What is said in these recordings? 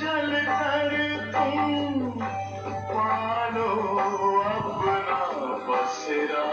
चल कर तुम पालो अपना बसेरा।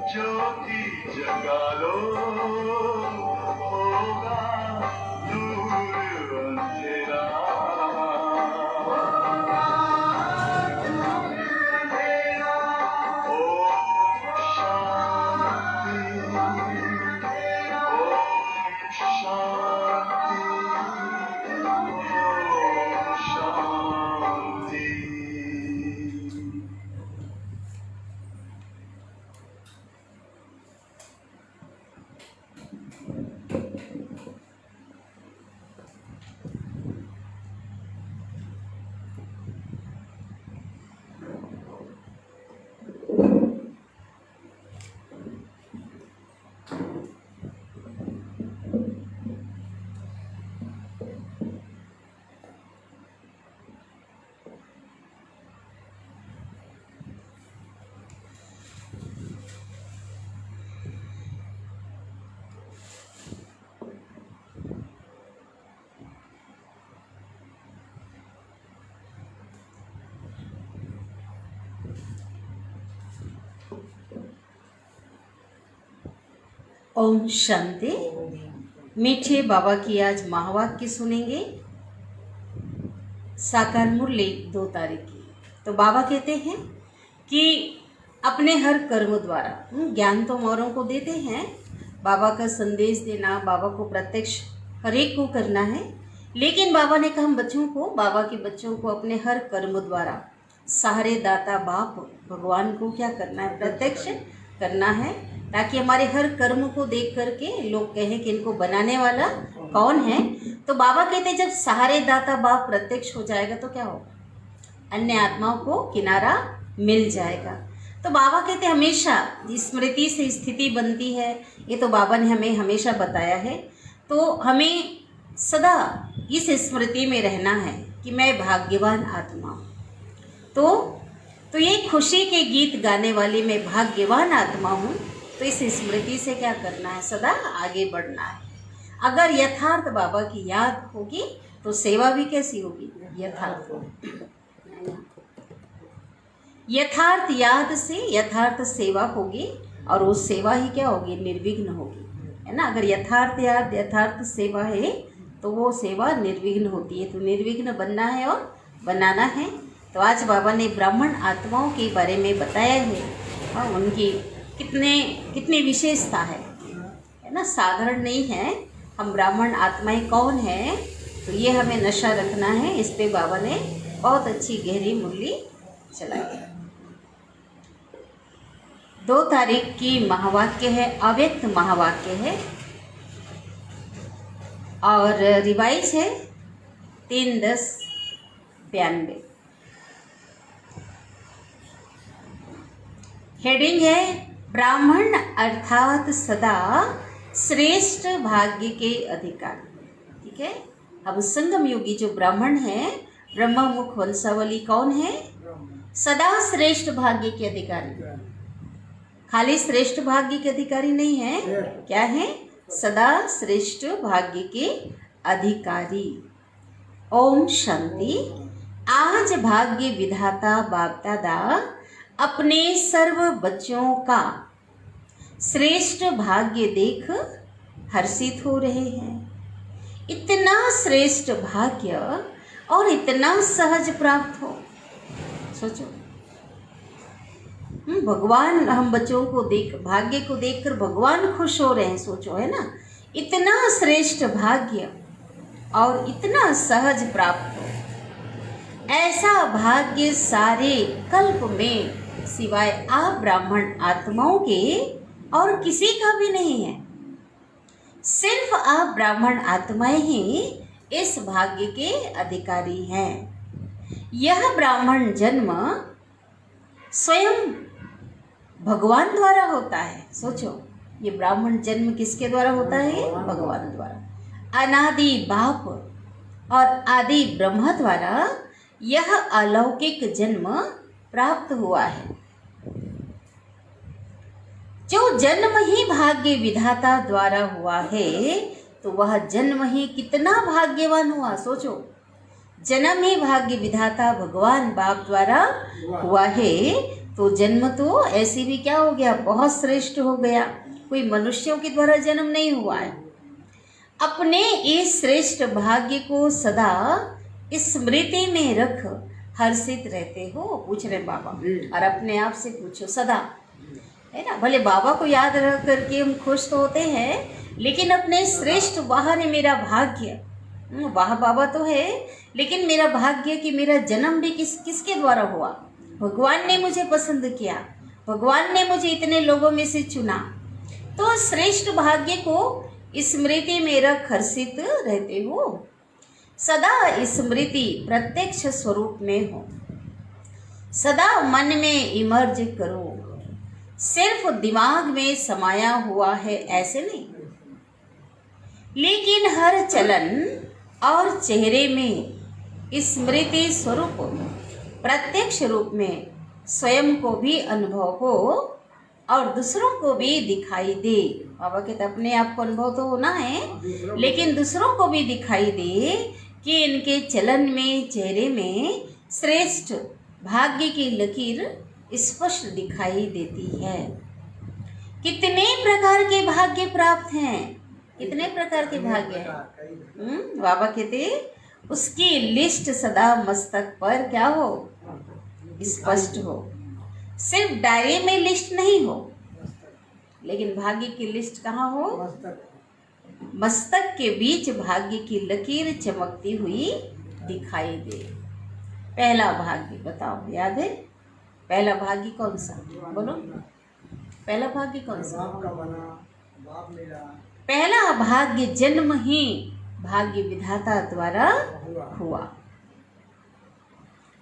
ज्योति जगा लो होगा दूर अंधेरा। ओम शांति। मीठे बाबा की आज महावाक्य सुनेंगे। साकार मुरली 2 तारीख की। तो बाबा कहते हैं कि अपने हर कर्म द्वारा ज्ञान तो औरों को देते हैं, बाबा का संदेश देना, बाबा को प्रत्यक्ष हर एक को करना है, लेकिन बाबा ने कहा हम बच्चों को, बाबा के बच्चों को अपने हर कर्म द्वारा सहारे दाता बाप भगवान को क्या करना है, प्रत्यक्ष करना है, ताकि हमारे हर कर्म को देख करके लोग कहें कि इनको बनाने वाला कौन है। तो बाबा कहते हैं जब सहारे दाता बाप प्रत्यक्ष हो जाएगा तो क्या होगा, अन्य आत्माओं को किनारा मिल जाएगा। तो बाबा कहते हमेशा स्मृति से स्थिति बनती है, ये तो बाबा ने हमें हमेशा बताया है। तो हमें सदा इस स्मृति में रहना है कि मैं भाग्यवान आत्मा हूँ। तो ये खुशी के गीत गाने वाली मैं भाग्यवान आत्मा हूँ। तो इस स्मृति से क्या करना है, सदा आगे बढ़ना है। अगर यथार्थ बाबा की याद होगी तो सेवा भी कैसी होगी, यथार्थ होगी। यथार्थ याद से यथार्थ सेवा होगी, और वो सेवा ही क्या होगी, निर्विघ्न होगी, है ना। अगर यथार्थ याद यथार्थ सेवा है तो वो सेवा निर्विघ्न होती है। तो निर्विघ्न बनना है और बनाना है। तो आज बाबा ने ब्राह्मण आत्माओं के बारे में बताया है, हाँ, उनकी कितनी विशेषता है ना, साधारण नहीं है। हम ब्राह्मण आत्माएं कौन हैं, तो ये हमें नशा रखना है। इस पे बाबा ने बहुत अच्छी गहरी मुरली चलाई। 2 तारीख की महावाक्य है, अव्यक्त महावाक्य है, और रिवाइज है 3/10/92। हेडिंग है ब्राह्मण अर्थात सदा श्रेष्ठ भाग्य के अधिकारी। ठीक है, अब संगम योगी जो ब्राह्मण है, ब्रह्ममुख वंशावली कौन है, सदा श्रेष्ठ भाग्य के अधिकारी। खाली श्रेष्ठ भाग्य के अधिकारी नहीं है, क्या है, सदा श्रेष्ठ भाग्य के अधिकारी। ओम शांति। आज भाग्य विधाता बाप दादा अपने सर्व बच्चों का श्रेष्ठ भाग्य देख हर्षित हो रहे हैं। इतना श्रेष्ठ भाग्य और इतना सहज प्राप्त हो, सोचो। भगवान, हम बच्चों को देख, भाग्य को देखकर भगवान खुश हो रहे हैं, सोचो, है ना। इतना श्रेष्ठ भाग्य और इतना सहज प्राप्त हो, ऐसा भाग्य सारे कल्प में सिवाय आप ब्राह्मण आत्माओं के और किसी का भी नहीं है। सिर्फ आप ब्राह्मण आत्माएं ही इस भाग्य के अधिकारी हैं। यह ब्राह्मण जन्म स्वयं भगवान द्वारा होता है, सोचो। ये ब्राह्मण जन्म किसके द्वारा होता है? भगवान द्वारा। अनादि बाप और आदि ब्रह्मा द्वारा यह अलौकिक जन्म प्राप्त हुआ है। जो जन्म ही भाग्य विधाता द्वारा हुआ है, तो वह जन्म ही कितना भाग्यवान हुआ, सोचो। जन्म ही भाग्य विधाता भगवान बाप द्वारा हुआ है, तो जन्म तो ऐसे भी क्या हो गया, बहुत श्रेष्ठ हो गया। कोई मनुष्यों के द्वारा जन्म नहीं हुआ है। अपने इस श्रेष्ठ भाग्य को सदा स्मृति में रख हर्षित रहते हो, पूछ रहे बाबा। और अपने आप से पूछो सदा, है ना। भले बाबा को याद रख करके हम खुश तो होते हैं, लेकिन अपने श्रेष्ठ वाह है मेरा भाग्य, वाह बाबा तो है, लेकिन मेरा भाग्य कि मेरा जन्म भी किसके द्वारा हुआ? भगवान ने मुझे पसंद किया, भगवान ने मुझे इतने लोगों में से चुना। तो श्रेष्ठ भाग्य को स्मृति में रख हर्षित रहते हो। सदा स्मृति प्रत्यक्ष स्वरूप में हो, सदा मन में इमर्ज करो। सिर्फ दिमाग में समाया हुआ है ऐसे नहीं, लेकिन हर चलन और चेहरे में स्मृति स्वरूप प्रत्यक्ष रूप में स्वयं को भी अनुभव हो और दूसरों को भी दिखाई दे। बाबा कहते अपने आप को अनुभव तो होना है, लेकिन दूसरों को भी दिखाई दे कि इनके चलन में, चेहरे में श्रेष्ठ भाग्य की लकीर स्पष्ट दिखाई देती है। कितने प्रकार के भाग्य प्राप्त हैं, कितने प्रकार के भाग्य हैं। बाबा कहते उसकी लिस्ट सदा मस्तक पर क्या हो, स्पष्ट हो। सिर्फ डायरी में लिस्ट नहीं हो, लेकिन भाग्य की लिस्ट कहाँ हो? मस्तक के बीच भाग्य की लकीर चमकती हुई दिखाई दे। पहला भाग्य बताओ, याद है? पहला भाग्य कौन सा, बोलो। पहला भाग्य कौन सा? पहला भाग्य जन्म ही भाग्य विधाता द्वारा हुआ।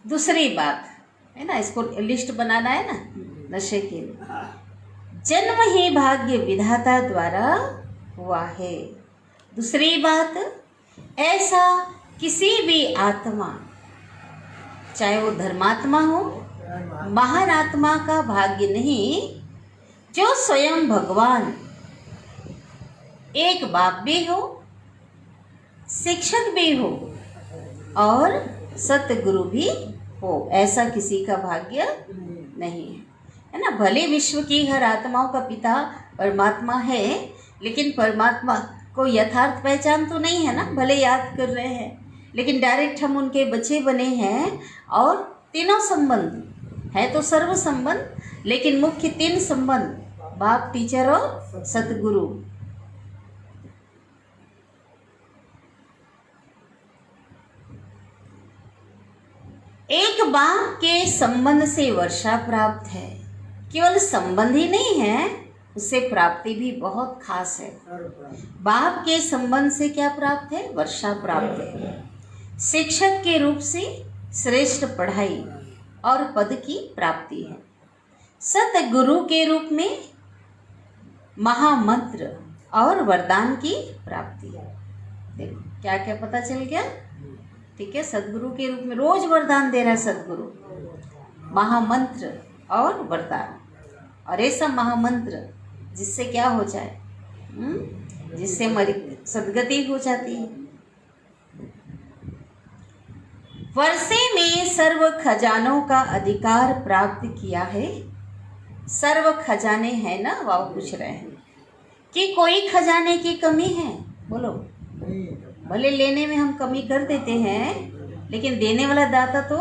दूसरी बात है ना, इसको लिस्ट बनाना है ना नशे के लिए। जन्म ही भाग्य विधाता द्वारा हुआ है। दूसरी बात, ऐसा किसी भी आत्मा, चाहे वो धर्मात्मा हो, महान आत्मा का भाग्य नहीं, जो स्वयं भगवान एक बाप भी हो, शिक्षक भी हो और सतगुरु भी हो, ऐसा किसी का भाग्य नहीं है ना। भले विश्व की हर आत्माओं का पिता परमात्मा है, लेकिन परमात्मा को यथार्थ पहचान तो नहीं है ना। भले याद कर रहे हैं, लेकिन डायरेक्ट हम उनके बच्चे बने हैं। और तीनों संबंध है तो सर्व संबंध, लेकिन मुख्य तीन संबंध, बाप, टीचर और सतगुरु। एक बाप के संबंध से वर्षा प्राप्त है। केवल संबंध ही नहीं है, उससे प्राप्ति भी बहुत खास है। बाप के संबंध से क्या प्राप्त है? वर्षा प्राप्त है। शिक्षक के रूप से श्रेष्ठ पढ़ाई और पद की प्राप्ति है। सतगुरु के रूप में महामंत्र और वरदान की प्राप्ति है। देखो क्या क्या पता चल गया, ठीक है। सदगुरु के रूप में रोज वरदान दे रहा है सदगुरु, महामंत्र और वरदान। और ऐसा महामंत्र जिससे क्या हो जाए, जिससे हमारी सदगति हो जाती है। वर्षे में सर्व खजानों का अधिकार प्राप्त किया है। सर्व खजाने हैं ना, बाबा पूछ रहे हैं कि कोई खजाने की कमी है? बोलो। भले लेने में हम कमी कर देते हैं, लेकिन देने वाला दाता तो।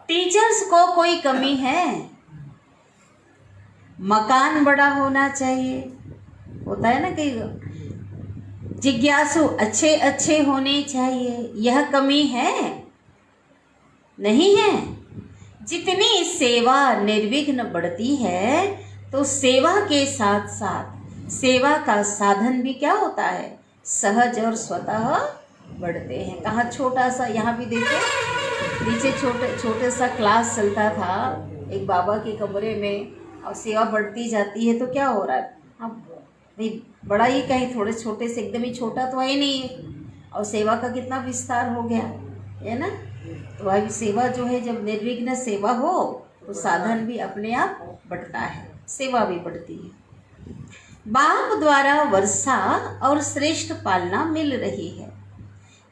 टीचर्स को कोई कमी है? मकान बड़ा होना चाहिए, होता है ना कई। जिज्ञासु अच्छे अच्छे होने चाहिए, यह कमी है? नहीं है। जितनी सेवा निर्विघ्न बढ़ती है, तो सेवा के साथ साथ सेवा का साधन भी क्या होता है? सहज और स्वतः बढ़ते हैं। कहाँ छोटा सा, यहाँ भी देखो नीचे छोटे सा क्लास चलता था एक बाबा के कमरे में, और सेवा बढ़ती जाती है तो क्या हो रहा है? अब भाई बड़ा ही कहीं, थोड़े छोटे से एकदम ही छोटा तो है नहीं है, और सेवा का कितना विस्तार हो गया है ना। तो भाई सेवा जो है, जब निर्विघ्न सेवा हो तो साधन भी अपने आप बढ़ता है, सेवा भी बढ़ती है। बाप द्वारा वर्षा और श्रेष्ठ पालना मिल रही है।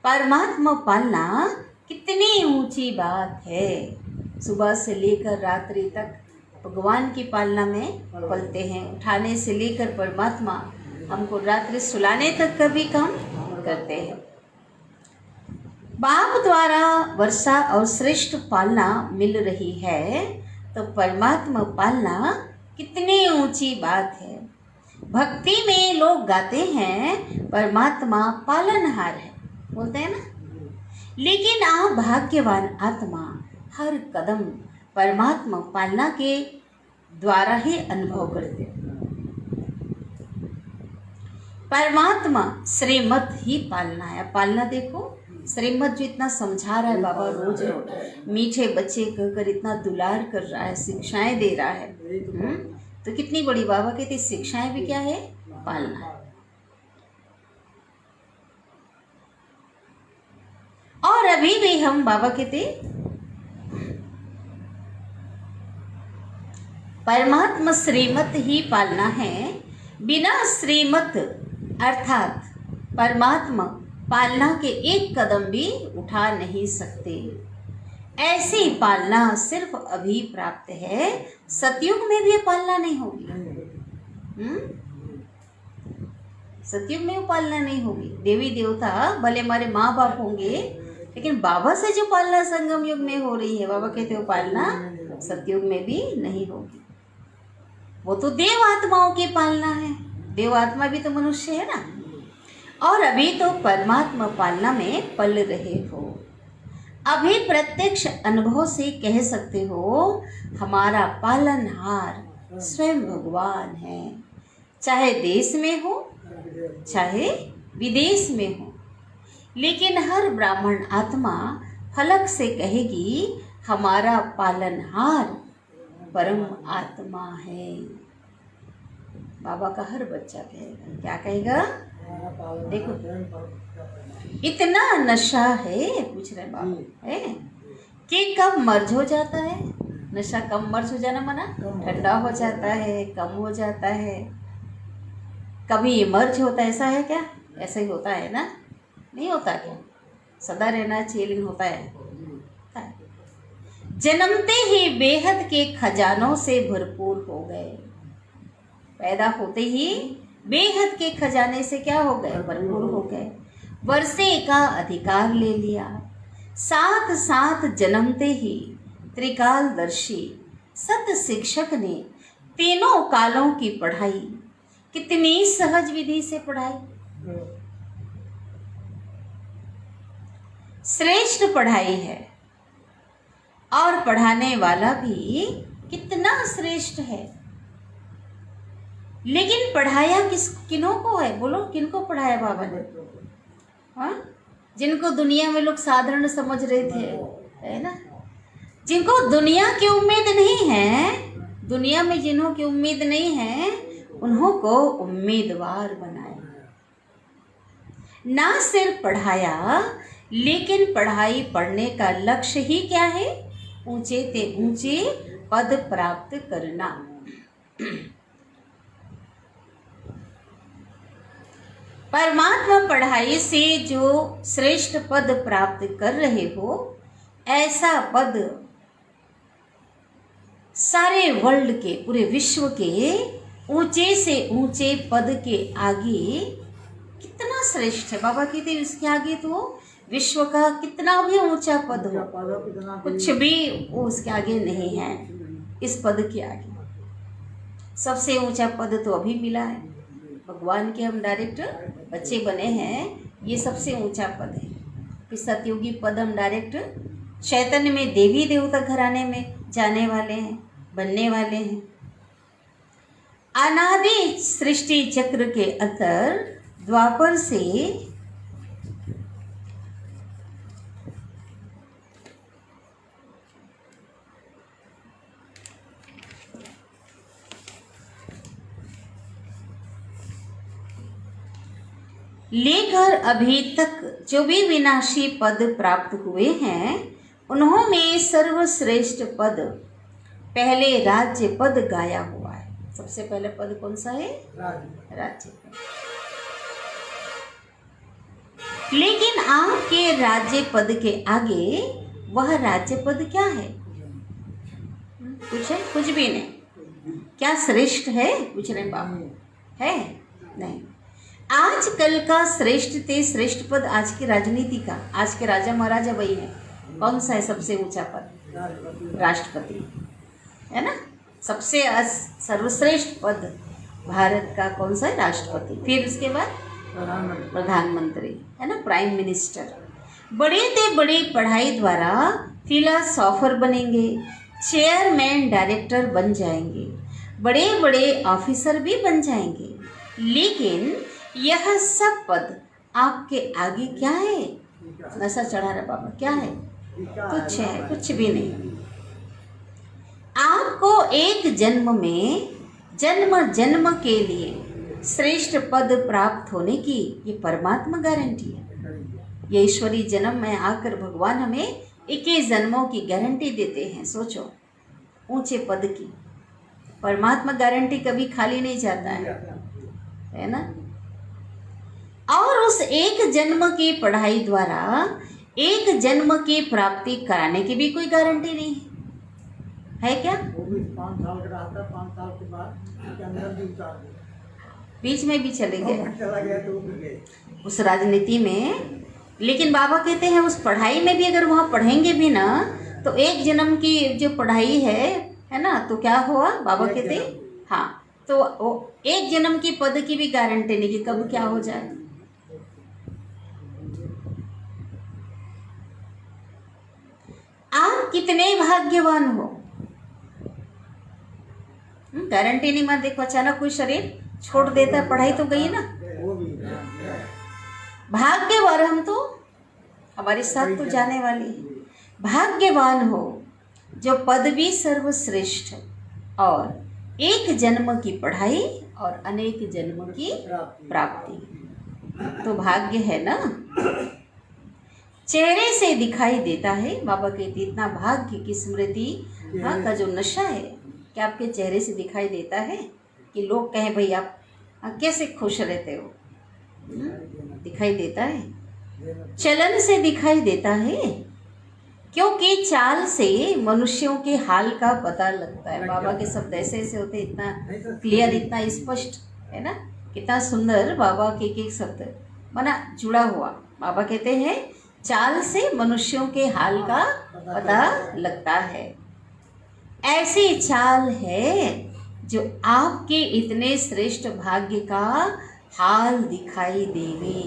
परमात्मा पालना कितनी ऊंची बात है। सुबह से लेकर रात्रि तक भगवान की पालना में पलते हैं। उठाने से लेकर परमात्मा हमको रात्रि सुलाने तक का भी काम करते हैं। बाप द्वारा वर्षा और श्रेष्ठ पालना मिल रही है, तो परमात्मा पालना कितनी ऊंची बात है। भक्ति में लोग गाते हैं परमात्मा पालनहार है, बोलते हैं ना, लेकिन आप भाग्यवान आत्मा हर कदम परमात्मा पालना के द्वारा ही अनुभव करते हैं। परमात्मा श्रीमत ही पालना है। पालना देखो, श्रीमत जो इतना समझा रहा है बाबा, रोज मीठे बच्चे कहकर इतना दुलार कर रहा है, शिक्षाएं दे रहा है। तो कितनी बड़ी बाबा कहती शिक्षाएं भी क्या है? पालना है। और अभी भी हम बाबा कहते परमात्मा श्रीमत ही पालना है। बिना श्रीमत अर्थात परमात्मा पालना के एक कदम भी उठा नहीं सकते। ऐसी पालना सिर्फ अभी प्राप्त है, सतयुग में भी पालना नहीं होगी। सतयुग में पालना नहीं होगी। देवी देवता भले हमारे माँ बाप होंगे, लेकिन बाबा से जो पालना संगम युग में हो रही है, बाबा कहते हो पालना सतयुग में भी नहीं होगी। वो तो देव आत्माओं की पालना है। देव आत्मा भी तो मनुष्य है ना। और अभी तो परमात्मा पालना में पल रहे हो। अभी प्रत्यक्ष अनुभव से कह सकते हो हमारा पालनहार स्वयं भगवान है। चाहे देश में हो चाहे विदेश में हो, लेकिन हर ब्राह्मण आत्मा फलक से कहेगी हमारा पालनहार परम आत्मा है। बाबा का हर बच्चा कहेगा, क्या कहेगा? देखो इतना नशा है, पूछ रहे बाबा है कि कब मर्ज हो जाता है। नशा कब मर्ज हो जाना मना? ठंडा हो जाता है, कम हो जाता है, कभी मर्ज होता है। ऐसा है क्या? ऐसा ही होता है ना? नहीं होता क्या? सदा रहना चाहिए, लेकिन होता है। जन्मते ही बेहद के खजानों से भरपूर हो गए। पैदा होते ही बेहद के खजाने से क्या हो गए? भरपूर हो गए। वर्षे का अधिकार ले लिया। साथ साथ जन्मते ही त्रिकालदर्शी सत शिक्षक ने तीनों कालों की पढ़ाई कितनी सहज विधि से पढ़ाई। श्रेष्ठ पढ़ाई है, और पढ़ाने वाला भी कितना श्रेष्ठ है। लेकिन पढ़ाया किन्हों को है? बोलो, किनको पढ़ाया बाबा ने? हाँ, जिनको दुनिया में लोग साधारण समझ रहे थे, है ना, जिनको दुनिया की उम्मीद नहीं है, दुनिया में जिन्हों की उम्मीद नहीं है, उन्हों को उम्मीदवार बनाया। ना सिर्फ पढ़ाया, लेकिन पढ़ाई पढ़ने का लक्ष्य ही क्या है? ऊंचे ते ऊंचे पद प्राप्त करना। परमात्मा पढ़ाई से जो श्रेष्ठ पद प्राप्त कर रहे हो, ऐसा पद सारे वर्ल्ड के, पूरे विश्व के ऊंचे से ऊंचे पद के आगे कितना श्रेष्ठ है। बाबा कहते हैं इसके आगे तो विश्व का कितना भी ऊंचा पद हो, कुछ भी वो उसके आगे नहीं है। इस पद के आगे सबसे ऊंचा पद तो अभी मिला है, भगवान के हम डायरेक्ट बच्चे बने हैं, ये सबसे ऊंचा पद है। फिर सतयुगी पद हम डायरेक्ट चैतन्य में देवी देवता घराने में जाने वाले हैं, बनने वाले हैं। अनादि सृष्टि चक्र के अंतर द्वापर से लेकर अभी तक जो भी विनाशी पद प्राप्त हुए हैं, उन्होंने सर्वश्रेष्ठ पद पहले राज्य पद गाया हुआ है। सबसे पहले पद कौन सा है? राज्य पद। लेकिन आपके राज्य पद के आगे वह राज्य पद क्या है? कुछ है? कुछ भी नहीं। क्या श्रेष्ठ है? कुछ नहीं बाबा, है नहीं। आजकल का श्रेष्ठ ते श्रेष्ठ पद आज की राजनीति का, आज के राजा महाराजा वही है। कौन सा है सबसे ऊंचा पद? राष्ट्रपति, है ना। सबसे सर्वश्रेष्ठ पद भारत का कौन सा है? राष्ट्रपति। फिर उसके बाद प्रधानमंत्री, है ना, प्राइम मिनिस्टर। बड़े ते बड़ी पढ़ाई द्वारा फिलोसोफर बनेंगे, चेयरमैन डायरेक्टर बन जाएंगे, बड़े बड़े ऑफिसर भी बन जाएंगे। लेकिन यह सब पद आपके आगे क्या है? नशा चढ़ा रहा बाबा, क्या है? कुछ है, कुछ भी नहीं। आपको एक जन्म में जन्म जन्म के लिए श्रेष्ठ पद प्राप्त होने की ये परमात्मा गारंटी है। ये ईश्वरी जन्म में आकर भगवान हमें 21 जन्मों की गारंटी देते हैं। सोचो, ऊंचे पद की परमात्मा गारंटी कभी खाली नहीं जाता है ना। और उस एक जन्म की पढ़ाई द्वारा एक जन्म की प्राप्ति कराने की भी कोई गारंटी नहीं है क्या? वो भी 5 साल का रहता, 5 साल के बाद उसके अंदर भी उतार दे, बीच में भी चले गए चला गया तो भी गए उस राजनीति में। लेकिन बाबा कहते हैं उस पढ़ाई में भी अगर वहाँ पढ़ेंगे भी ना, तो एक जन्म की जो पढ़ाई है ना, तो क्या हुआ? बाबा कहते हाँ, तो वो एक जन्म की पद की भी गारंटी नहीं कि कब क्या हो जाए। आप कितने भाग्यवान हो, गारंटी नहीं। मत देखो, अचानक कोई शरीर छोड़ देता है, पढ़ाई तो गई ना। वो भी भाग्यवान हम तो, हमारे साथ तो जाने वाली है। भाग्यवान हो जो पद भी सर्वश्रेष्ठ और एक जन्म की पढ़ाई और अनेक जन्म की प्राप्ति, तो भाग्य है ना। चेहरे से दिखाई देता है, बाबा कहते इतना भाग्य की स्मृति हाँ का जो नशा है कि आपके चेहरे से दिखाई देता है कि लोग कहें भाई आप कैसे खुश रहते हो, दिखाई देता है। चलन से दिखाई देता है, क्योंकि चाल से मनुष्यों के हाल का पता लगता है। बाबा के शब्द ऐसे ऐसे होते, इतना क्लियर, इतना स्पष्ट, है ना। कितना सुंदर बाबा के एक शब्द माना जुड़ा हुआ। बाबा कहते हैं चाल से मनुष्यों के हाल का पता लगता है। ऐसी चाल है जो आपके इतने श्रेष्ठ भाग्य का हाल दिखाई देवे।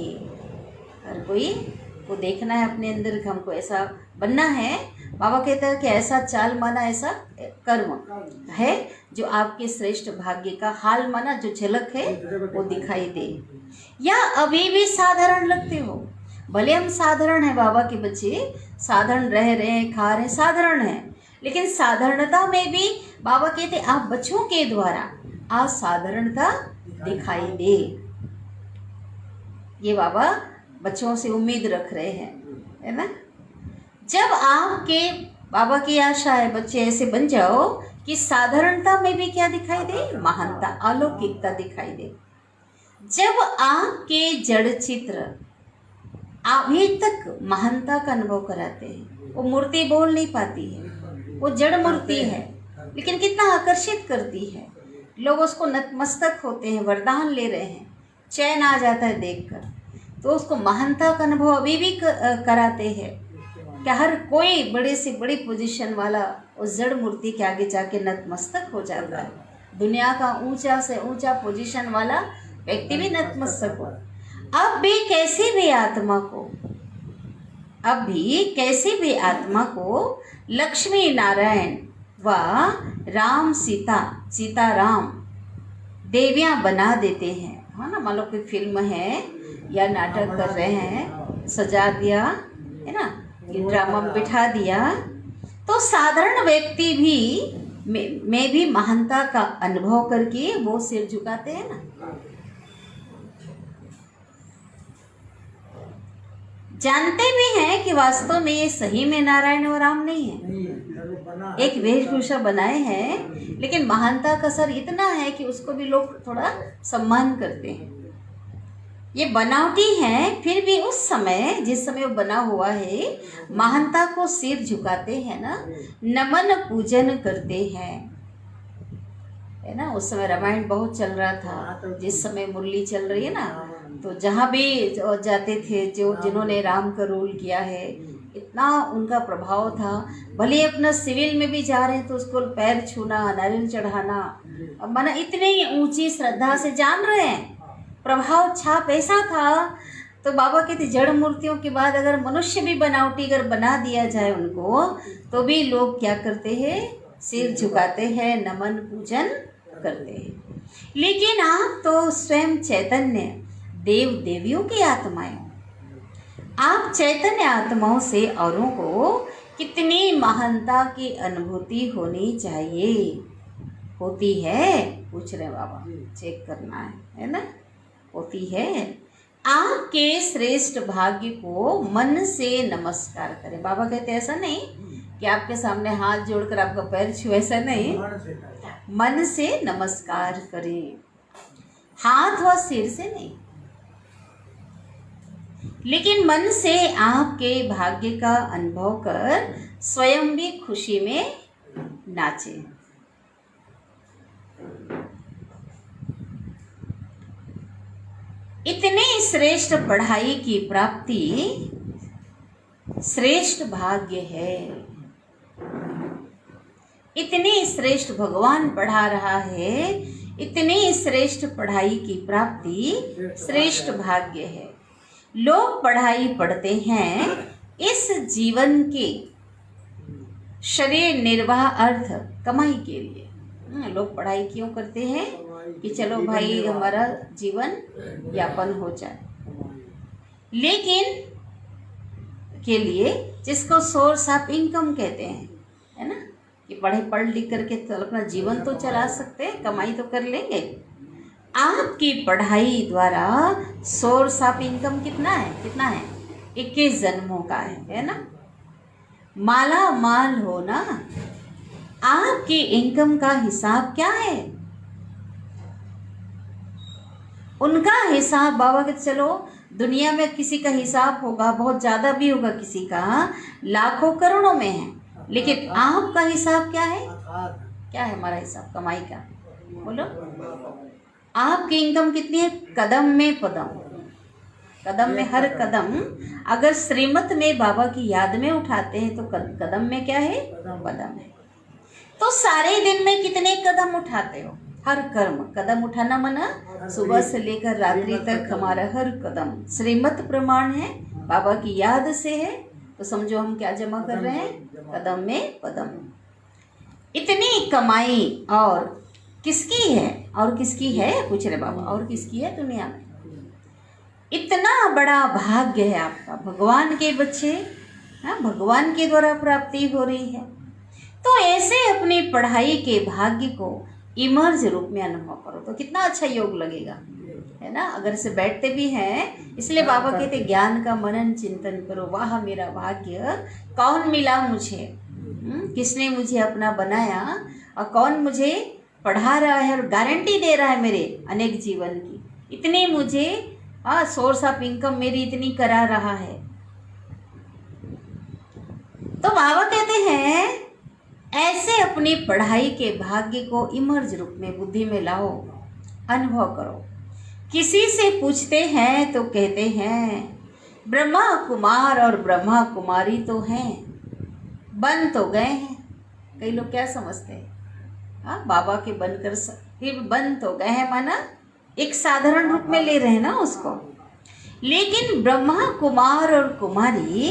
हर कोई को देखना है अपने अंदर कि हमको ऐसा बनना है। बाबा कहते हैं कि ऐसा चाल माना, ऐसा कर्म है जो आपके श्रेष्ठ भाग्य का हाल माना, जो झलक है वो दिखाई दे। या अभी भी साधारण लगते हो, भले हम साधारण हैं, बाबा के बच्चे साधारण रह रहे हैं, खा रहे हैं, साधारण हैं, लेकिन साधारणता में भी बाबा कहते आप बच्चों के द्वारा असाधारणता दिखाई दे। ये बाबा बच्चों से उम्मीद रख रहे हैं, है ना। जब आपके बाबा की आशा है बच्चे ऐसे बन जाओ कि साधारणता में भी क्या दिखाई दे? महानता, अलौकिकता दिखाई दे। जब आपके जड़ चित्र अभी तक महानता का अनुभव कराते हैं, वो मूर्ति बोल नहीं पाती है, वो जड़ मूर्ति है, लेकिन कितना आकर्षित करती है, लोग उसको नतमस्तक होते हैं, वरदान ले रहे हैं, चैन आ जाता है देखकर। तो उसको महानता का अनुभव अभी भी कराते हैं कि हर कोई बड़े से बड़ी पोजीशन वाला उस जड़ मूर्ति के आगे जाके नतमस्तक हो जाता है। दुनिया का ऊंचा से ऊंचा पोजीशन वाला व्यक्ति भी नतमस्तक हो। अब भी कैसी भी आत्मा को लक्ष्मी नारायण व सीता राम देवियां बना देते हैं, है ना। मान लो कोई फिल्म है या नाटक कर रहे हैं, सजा दिया है ना, ड्रामा में बिठा दिया, तो साधारण व्यक्ति भी में भी महानता का अनुभव करके वो सिर झुकाते हैं ना। जानते भी हैं कि वास्तव में ये सही में नारायण और राम नहीं है, एक वेशभूषा बनाए हैं, लेकिन महानता का असर इतना है कि उसको भी लोग थोड़ा सम्मान करते हैं। ये बनावटी है, फिर भी उस समय जिस समय वो बना हुआ है, महानता को सिर झुकाते हैं ना, नमन पूजन करते हैं, है ना। उस समय रामायण बहुत चल रहा था, जिस समय मुरली चल रही है ना, तो जहाँ भी जाते थे जिन्होंने राम का रोल किया है, इतना उनका प्रभाव था। भले अपना सिविल में भी जा रहे हैं तो उसको पैर छूना, नारियल चढ़ाना, अब माना इतनी ऊंची श्रद्धा से जान रहे हैं, प्रभाव छाप ऐसा था। तो बाबा कहते जड़ मूर्तियों के बाद अगर मनुष्य भी बनावटी अगर बना दिया जाए उनको, तो भी लोग क्या करते हैं, सिर झुकाते हैं, नमन पूजन करते हैं। लेकिन आप तो स्वयं चैतन्य देव देवियों की आत्माएं, आप चैतन्य आत्माओं से औरों को कितनी महानता की अनुभूति होनी चाहिए, होती है? पूछ रहे बाबा, चेक करना है ना, होती है। आपके श्रेष्ठ भाग्य को मन से नमस्कार करें। बाबा कहते ऐसा नहीं कि आपके सामने हाथ जोड़कर आपका पैर छू, ऐसा नहीं, मन से नमस्कार करें, हाथ व सिर से नहीं, लेकिन मन से आपके भाग्य का अनुभव कर स्वयं भी खुशी में नाचे। इतने श्रेष्ठ पढ़ाई की प्राप्ति श्रेष्ठ भाग्य है, इतनी श्रेष्ठ भगवान पढ़ा रहा है, इतनी श्रेष्ठ पढ़ाई की प्राप्ति श्रेष्ठ भाग्य है। लोग पढ़ाई पढ़ते हैं इस जीवन के शरीर निर्वाह अर्थ कमाई के लिए। लोग पढ़ाई क्यों करते हैं कि चलो भाई हमारा जीवन यापन हो जाए, लेकिन के लिए जिसको सोर्स ऑफ इनकम कहते हैं, है ना, कि पढ़ लिख करके तो अपना जीवन तो चला सकते हैं, कमाई तो कर लेंगे। आपकी पढ़ाई द्वारा सोर्स ऑफ इनकम कितना है 21 जन्मों का है ना। माला माल होना, आपकी इनकम का हिसाब क्या है? उनका हिसाब बाबा के चलो दुनिया में किसी का हिसाब होगा, बहुत ज़्यादा भी होगा, किसी का लाखों करोड़ों में है, लेकिन आपका हिसाब क्या है? क्या है हमारा हिसाब कमाई का? बोलो, आपकी इनकम कितनी है? कदम में पदम, कदम में हर कदम अगर श्रीमत में बाबा की याद में उठाते हैं तो कदम में क्या है? पदम है। तो सारे दिन में कितने कदम उठाते हो? हर कर्म कदम उठाना मना, सुबह से लेकर रात्रि तक हमारा हर कदम श्रीमत प्रमाण है, बाबा की याद से है, तो समझो हम क्या जमा कर रहे हैं? कदम में पदम। इतनी कमाई और किसकी है? और किसकी है? पूछ रहे बाबा, और किसकी है दुनिया में? इतना बड़ा भाग्य है आपका, भगवान के बच्चे, हाँ, भगवान के द्वारा प्राप्ति हो रही है। तो ऐसे अपनी पढ़ाई के भाग्य को इमर्ज रूप में अनुभव करो तो कितना अच्छा योग लगेगा, है ना। अगर से बैठते भी हैं, इसलिए बाबा कहते ज्ञान का मनन चिंतन करो। वाह मेरा भाग्य, कौन मिला मुझे, किसने मुझे अपना बनाया, और कौन मुझे पढ़ा रहा है और गारंटी दे रहा है मेरे अनेक जीवन की। इतनी मुझे सोर्स ऑफ इनकम मेरी इतनी करा रहा है। तो बाबा कहते हैं ऐसे अपनी पढ़ाई के भाग्य को इमर्ज रूप में बुद्धि में लाओ, अनुभव करो। किसी से पूछते हैं तो कहते हैं ब्रह्मा कुमार और ब्रह्मा कुमारी तो हैं, बन तो गए हैं। कई लोग क्या समझते हैं, बाबा के बनकर फिर बन तो गए हैं, माना एक साधारण रूप में ले रहे हैं ना उसको। लेकिन ब्रह्मा कुमार और कुमारी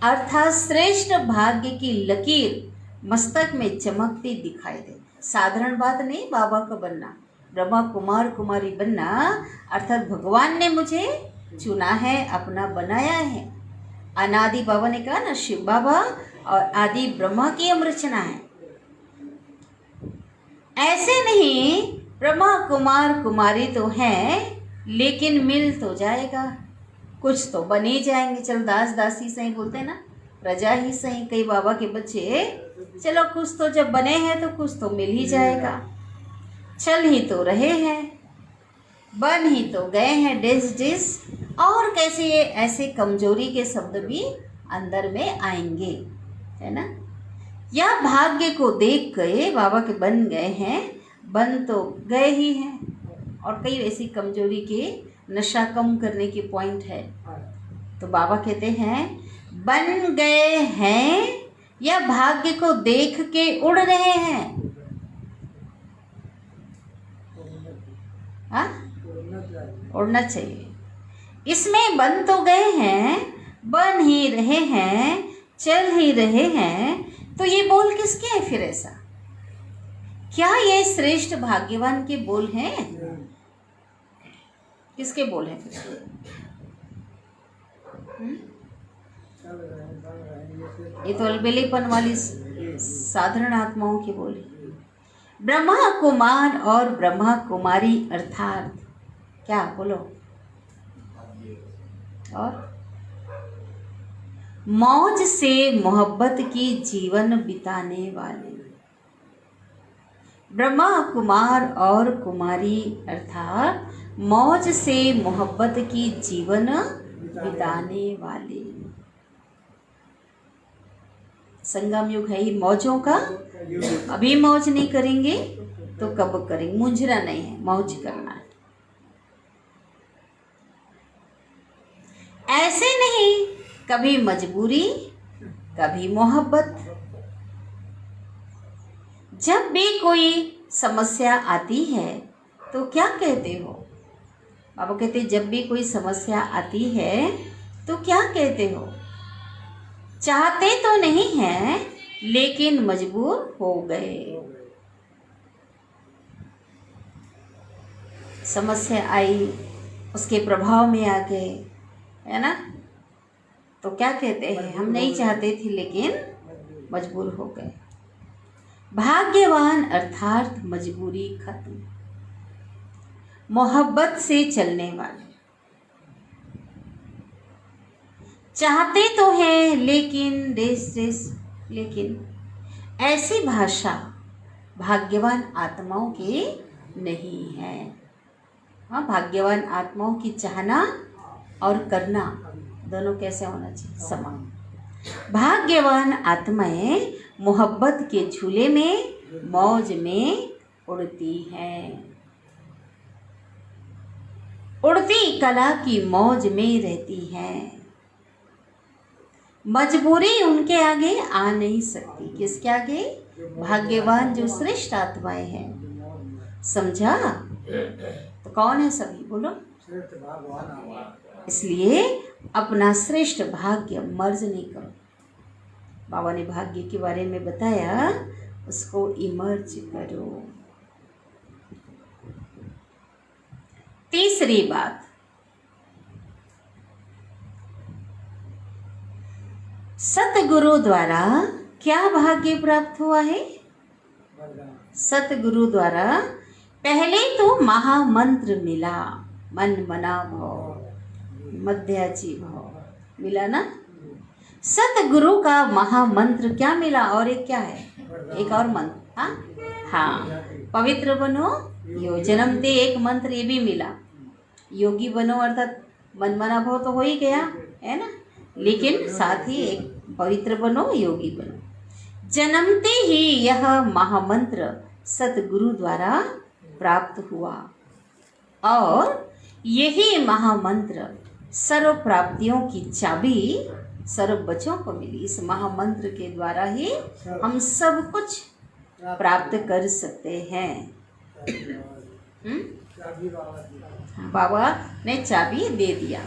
अर्थात श्रेष्ठ भाग्य की लकीर मस्तक में चमकती दिखाई दे। साधारण बात नहीं बाबा का बनना, ब्रह्मा कुमार कुमारी बनना अर्थात भगवान ने मुझे चुना है, अपना बनाया है। अनादि बाबा ने कहा ना, शिव बाबा और आदि ब्रह्मा की अमृचना है। ऐसे नहीं ब्रह्मा कुमार कुमारी तो हैं, लेकिन मिल तो जाएगा, कुछ तो बन ही जाएंगे। चलो दास दासी सही बोलते हैं ना, प्रजा ही सही। कई बाबा के बच्चे चलो कुछ तो जब बने हैं तो कुछ तो मिल ही जाएगा। चल ही तो रहे हैं, बन ही तो गए हैं, डिस डिस। और कैसे ये ऐसे कमजोरी के शब्द भी अंदर में आएंगे, है ना। यह भाग्य को देख के बाबा के बन गए हैं, बन तो गए ही हैं। और कई ऐसी कमजोरी के नशा कम करने की पॉइंट है। तो बाबा कहते हैं बन गए हैं या भाग्य को देख के उड़ रहे हैं। हाँ, उड़ना चाहिए। इसमें बन तो गए हैं, बन ही रहे हैं, चल ही रहे हैं। तो ये बोल किसके हैं फिर ऐसा? क्या ये श्रेष्ठ भाग्यवान के बोल हैं? किसके बोल हैं फिर? ये तो अलबेलेपन वाली साधारण आत्माओं के बोल हैं। ब्रह्मा कुमार और ब्रह्मा कुमारी अर्थात क्या बोलो? और मौज से मोहब्बत की जीवन बिताने वाले। ब्रह्मा कुमार और कुमारी अर्थात मौज से मोहब्बत की जीवन बिताने वाले। संगम युग है ही मौजों का। अभी मौज नहीं करेंगे तो कब करेंगे? मुंझरा नहीं है, मौज करना है। ऐसे नहीं, कभी मजबूरी कभी मोहब्बत। जब भी कोई समस्या आती है तो क्या कहते हो? बाबा कहते जब भी कोई समस्या आती है तो क्या कहते हो? चाहते तो नहीं हैं लेकिन मजबूर हो गए। समस्या आई, उसके प्रभाव में आ गए, है ना। तो क्या कहते हैं? हम नहीं चाहते थे लेकिन मजबूर हो गए। भाग्यवान अर्थात मजबूरी खत्म, मोहब्बत से चलने वाले। चाहते तो हैं लेकिन लेकिन ऐसी भाषा भाग्यवान आत्माओं की नहीं है। हाँ, भाग्यवान आत्माओं की चाहना और करना दोनों कैसे होना चाहिए? समान। भाग्यवान आत्माएं मोहब्बत के झूले में मौज में उड़ती हैं, उड़ती कला की मौज में रहती हैं। मजबूरी उनके आगे आ नहीं सकती। किसके आगे? भाग्यवान जो श्रेष्ठ आत्माएं हैं। समझा? तो कौन है सभी? बोलो। इसलिए अपना श्रेष्ठ भाग्य मर्ज नहीं करो। बाबा ने भाग्य के बारे में बताया, उसको इमर्ज करो। तीसरी बात, सतगुरु द्वारा क्या भाग्य प्राप्त हुआ है? सतगुरु द्वारा पहले तो महामंत्र मिला, मन मना भव मध्याजी भव, मिला ना। सतगुरु का महामंत्र क्या मिला? और एक क्या है? एक और मंत्र। हाँ, पवित्र बनो, यो जन्म दे, एक मंत्र ये भी मिला। योगी बनो अर्थात मनमाना भाव तो हो ही गया है ना, लेकिन साथ ही एक पवित्र बनो, योगी बनो। जन्मते ही यह महामंत्र सतगुरु द्वारा प्राप्त हुआ और यही महामंत्र सर्व प्राप्तियों की चाबी सर्व बच्चों को मिली। इस महामंत्र के द्वारा ही हम सब कुछ प्राप्त कर सकते हैं। बाबा ने चाबी दे दिया,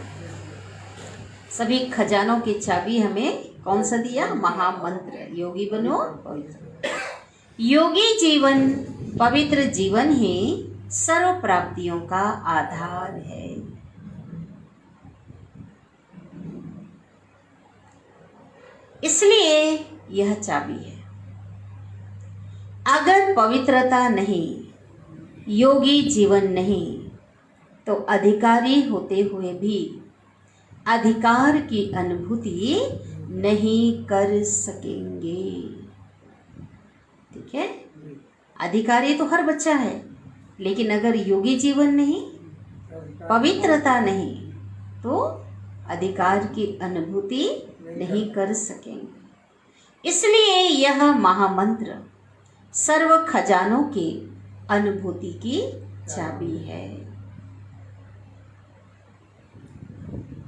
सभी खजानों की चाबी हमें कौन सा दिया? महामंत्र। योगी बनो पवित्र। योगी जीवन, पवित्र जीवन ही सर्व प्राप्तियों का आधार है। इसलिए यह चाबी है। अगर पवित्रता नहीं, योगी जीवन नहीं, तो अधिकारी होते हुए भी अधिकार की अनुभूति नहीं कर सकेंगे। ठीक है, अधिकारी तो हर बच्चा है, लेकिन अगर योगी जीवन नहीं, पवित्रता नहीं, तो अधिकार की अनुभूति नहीं कर सकेंगे। इसलिए यह महामंत्र सर्व खजानों की अनुभूति की चाबी है।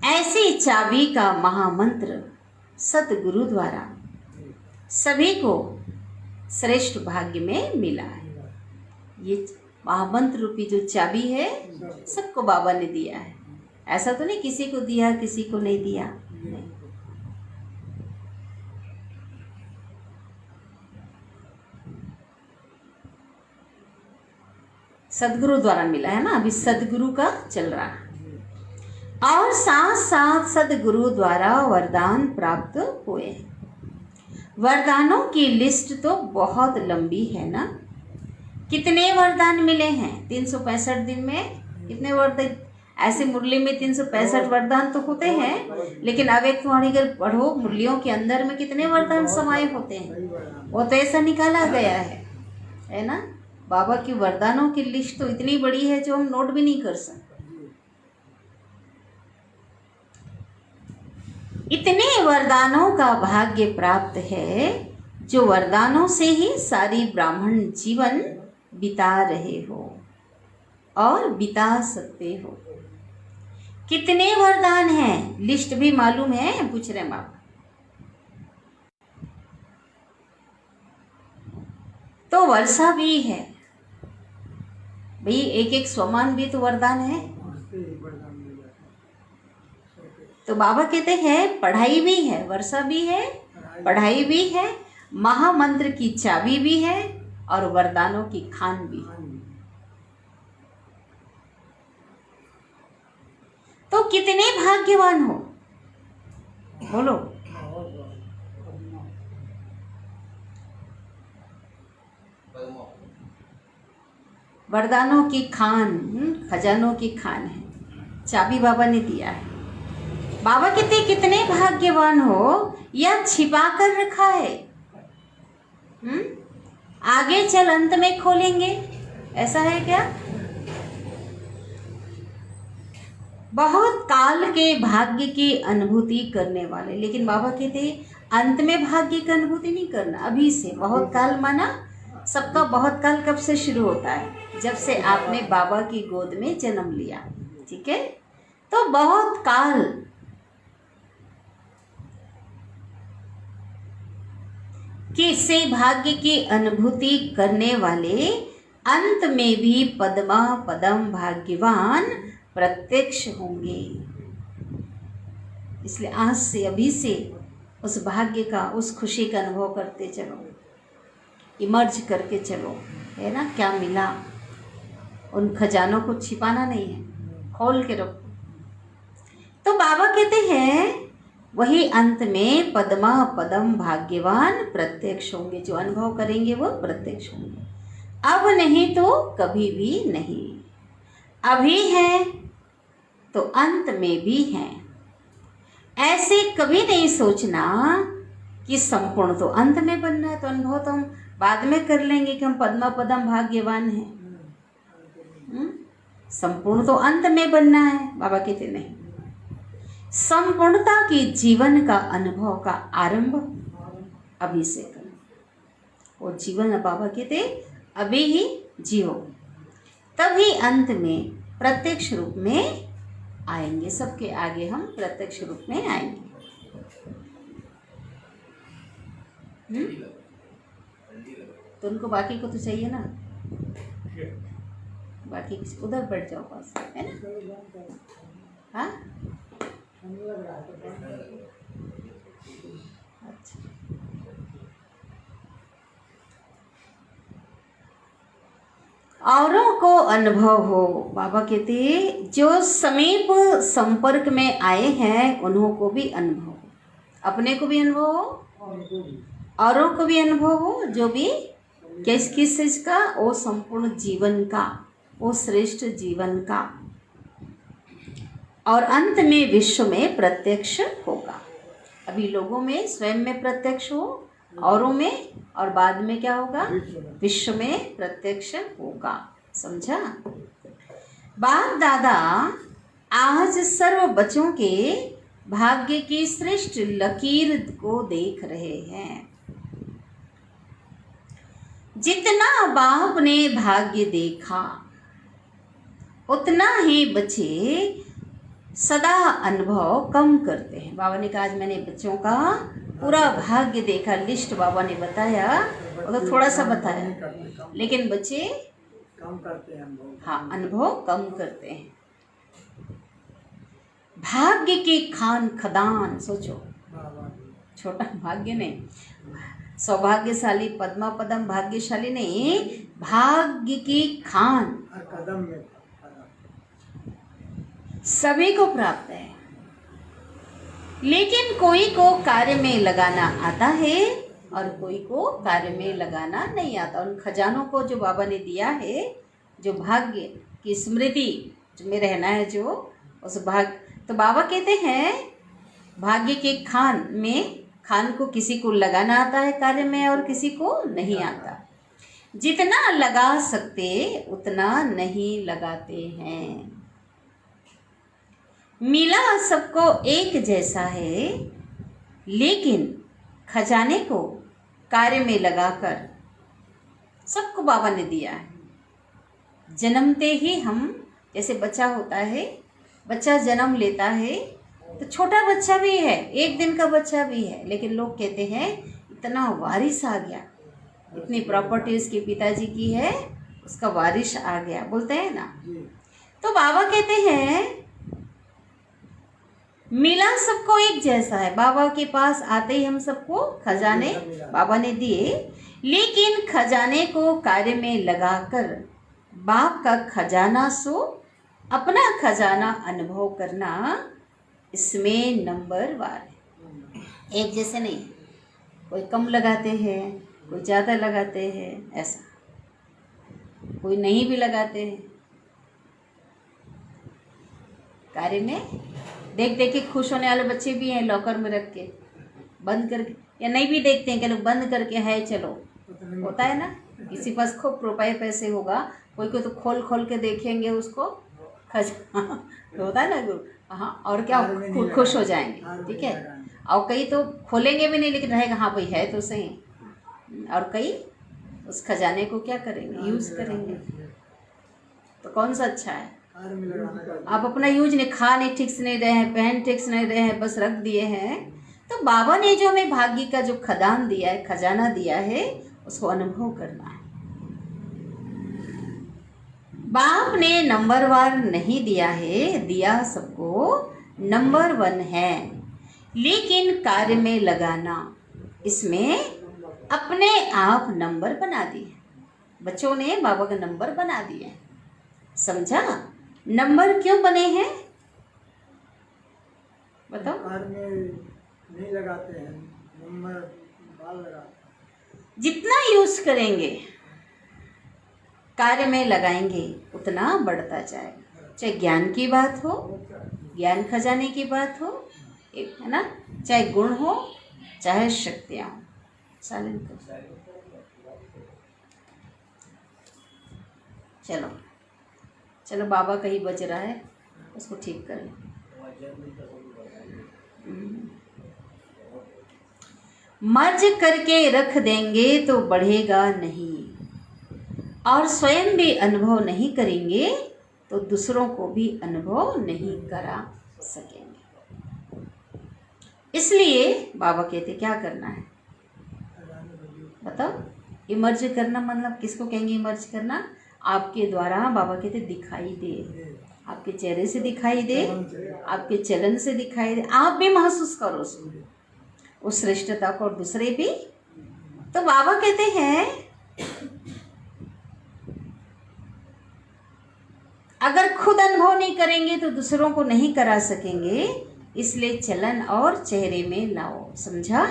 ऐसी चाबी का महामंत्र सतगुरु द्वारा सभी को श्रेष्ठ भाग्य में मिला है। ये महामंत्र रूपी जो चाबी है सबको बाबा ने दिया है। ऐसा तो नहीं किसी को दिया किसी को नहीं दिया, नहीं। सदगुरु द्वारा मिला है ना, अभी सदगुरु का चल रहा है। और साथ साथ सदगुरु द्वारा वरदान प्राप्त हुए। वरदानों की लिस्ट तो बहुत लंबी है ना। कितने वरदान मिले हैं 365 दिन में? कितने वरदान? ऐसे मुरली में 365 वरदान तो होते हैं, लेकिन अवेक्त वाणी अगर पढ़ो मुरलियों के अंदर में कितने वरदान समाये होते हैं, वो तो ऐसा निकाला गया है ना। बाबा की वरदानों की लिस्ट तो इतनी बड़ी है जो हम नोट भी नहीं कर सकते। इतने वरदानों का भाग्य प्राप्त है जो वरदानों से ही सारी ब्राह्मण जीवन बिता रहे हो और बिता सकते हो। कितने वरदान हैं लिस्ट भी मालूम है? पूछ रहे बाबा। तो वर्षा भी है भाई, एक एक स्वमान भी तो वरदान है। तो बाबा कहते हैं पढ़ाई भी है, वर्षा भी है, पढ़ाई भी है, महामंत्र की चाबी भी है और वरदानों की खान भी है। तो कितने भाग्यवान हो बोलो। वरदानों की खान, खजानों की खान है, चाबी बाबा ने दिया है। बाबा कहते कितने भाग्यवान हो, यह छिपा कर रखा है। आगे चल अंत में खोलेंगे, ऐसा है क्या? बहुत काल के भाग्य की अनुभूति करने वाले, लेकिन बाबा कहते अंत में भाग्य की अनुभूति नहीं करना, अभी से। बहुत काल माना सबका बहुत काल कब से शुरू होता है? जब से आपने बाबा की गोद में जन्म लिया। ठीक है, तो बहुत काल किसी भाग्य की अनुभूति करने वाले अंत में भी पद्मा पदम भाग्यवान प्रत्यक्ष होंगे। इसलिए आज से, अभी से उस भाग्य का, उस खुशी का अनुभव करते चलो, इमर्ज करके चलो, है ना। क्या मिला, उन खजानों को छिपाना नहीं है, खोल के रखो। तो बाबा कहते हैं वही अंत में पद्मा पदम भाग्यवान प्रत्यक्ष होंगे। जो अनुभव करेंगे वो प्रत्यक्ष होंगे। अब नहीं तो कभी भी नहीं, अभी है तो अंत में भी है। ऐसे कभी नहीं सोचना कि संपूर्ण तो अंत में बनना है, तो अनुभव तो हम बाद में कर लेंगे कि हम पद्मा पदम भाग्यवान हैं। संपूर्ण तो अंत में बनना है। बाबा कहते नहीं, संपूर्णता की जीवन का अनुभव का आरंभ अभी से करो। वो जीवन बाबा कहते अभी ही जियो, तभी अंत में प्रत्यक्ष रूप में आएंगे। सबके आगे हम प्रत्यक्ष रूप में आएंगे। तो उनको बाकी को तो चाहिए ना, बाकी उधर बैठ जाओ पास, है ना। हाँ अच्छा, औरों को अनुभव हो। बाबा कहते जो समीप संपर्क में आए हैं उन्हों को भी अनुभव हो, अपने को भी अनुभव हो, औरों को भी अनुभव हो। जो भी किस किस चीज का, वो संपूर्ण जीवन का, वो श्रेष्ठ जीवन का, और अंत में विश्व में प्रत्यक्ष होगा। अभी लोगों में स्वयं में प्रत्यक्ष हो, औरों में, और बाद में क्या होगा, विश्व में प्रत्यक्ष होगा। समझा। बाप दादा आज सर्व बच्चों के भाग्य की श्रेष्ठ लकीर को देख रहे हैं। जितना बाप ने भाग्य देखा उतना ही बच्चे सदा अनुभव कम करते हैं। बाबा ने कहा आज मैंने बच्चों का पूरा भाग्य देखा, लिस्ट बाबा ने बताया, और तो थोड़ा सा बताया, लेकिन बच्चे कम करते हैं अनुभव। हाँ, अनुभव कम करते हैं। भाग्य की खान खदान सोचो, छोटा भाग्य नहीं, सौभाग्यशाली पद्मा पदम भाग्यशाली नहीं, भाग्य की खान कदम में सभी को प्राप्त है। लेकिन कोई को कार्य में लगाना आता है और कोई को कार्य में लगाना नहीं आता। उन खजानों को जो बाबा ने दिया है, जो भाग्य की स्मृति में रहना है, जो उस भाग्य, तो बाबा कहते हैं भाग्य के खान में, खान को किसी को लगाना आता है कार्य में और किसी को नहीं आता। जितना लगा सकते उतना नहीं लगाते हैं। मिला सबको एक जैसा है, लेकिन खजाने को कार्य में लगाकर सबको बाबा ने दिया है। जन्मते ही हम, जैसे बच्चा होता है, बच्चा जन्म लेता है तो छोटा बच्चा भी है, एक दिन का बच्चा भी है, लेकिन लोग कहते हैं इतना वारिस आ गया, इतनी प्रॉपर्टी उसके पिताजी की है, उसका वारिस आ गया, बोलते हैं ना। तो बाबा कहते हैं मिला सबको एक जैसा है। बाबा के पास आते ही हम सबको खजाने बाबा ने दिए, लेकिन खजाने को कार्य में लगाकर बाप का खजाना सो अपना खजाना अनुभव करना, इसमें नंबर वार है। एक जैसे नहीं, कोई कम लगाते हैं, कोई ज़्यादा लगाते हैं, ऐसा कोई नहीं भी लगाते हैं। कार्य में देख देख के खुश होने वाले बच्चे भी हैं, लॉकर में रख के बंद करके, या नहीं भी देखते हैं कि लोग बंद करके है चलो, होता है ना। किसी पास खूब रुपए पैसे होगा, कोई को तो खोल खोल के देखेंगे उसको होता है ना, हाँ, और क्या खुश हो जाएंगे, ठीक है। और कई तो खोलेंगे भी नहीं, लेकिन रहेगा हाँ भाई है तो सही, और कई उस खजाने को क्या करेंगे, यूज़ करेंगे। तो कौन सा अच्छा है? आप अपना यूज नहीं, खा नहीं ठीक से नहीं रहे हैं, पहन ठीक से नहीं रहे हैं, बस रख दिए हैं। तो बाबा ने जो हमें भाग्य का जो खदान दिया है, खजाना दिया है, उसको अनुभव करना है। बाप ने नंबरवार नहीं दिया है, दिया सबको नंबर 1 है, लेकिन कार्य में लगाना, इसमें अपने आप नंबर बना दिए। बच्चों ने बाबा का नंबर बना दिए, समझा। नंबर क्यों बने हैं बताओ? कार में नहीं लगाते हैं, नंबर बाल लगाते हैं। जितना यूज करेंगे, कार्य में लगाएंगे, उतना बढ़ता जाएगा। चाहे ज्ञान की बात हो, ज्ञान खजाने की बात हो, एक है ना, चाहे गुण हो, चाहे शक्तियाँ हो। साइलेंट चलो चलो बाबा कहीं बज रहा है, उसको ठीक कर लो। मर्ज करके रख देंगे तो बढ़ेगा नहीं, और स्वयं भी अनुभव नहीं करेंगे तो दूसरों को भी अनुभव नहीं करा सकेंगे। इसलिए बाबा कहते क्या करना है बताओ? इमर्ज करना मतलब किसको कहेंगे इमर्ज करना? आपके द्वारा बाबा कहते दिखाई दे, आपके चेहरे से दिखाई दे, आपके चलन से दिखाई दे, आप भी महसूस करो उसको, उस श्रेष्ठता को, और दूसरे भी। तो बाबा कहते हैं अगर खुद अनुभव नहीं करेंगे तो दूसरों को नहीं करा सकेंगे, इसलिए चलन और चेहरे में लाओ। समझा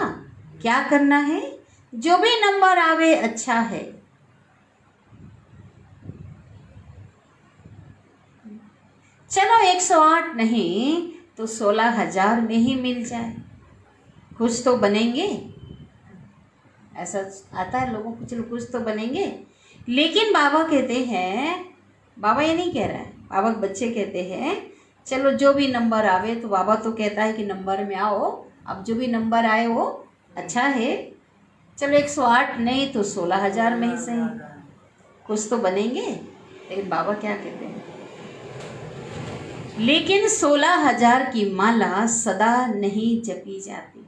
क्या करना है? जो भी नंबर आवे अच्छा है। चलो 108 नहीं तो 16,000 में ही मिल जाए, खुश तो बनेंगे। ऐसा आता है लोगों को, चलो कुछ तो बनेंगे। लेकिन बाबा कहते हैं, बाबा ये नहीं कह रहा है, बाबा के बच्चे कहते हैं चलो जो भी नंबर आवे, तो बाबा तो कहता है कि नंबर में आओ, अब जो भी नंबर आए वो अच्छा है। चलो 108 नहीं तो 16,000 में ही सही, कुछ तो बनेंगे। लेकिन बाबा क्या कहते हैं? लेकिन 16,000 की माला सदा नहीं जपी जाती।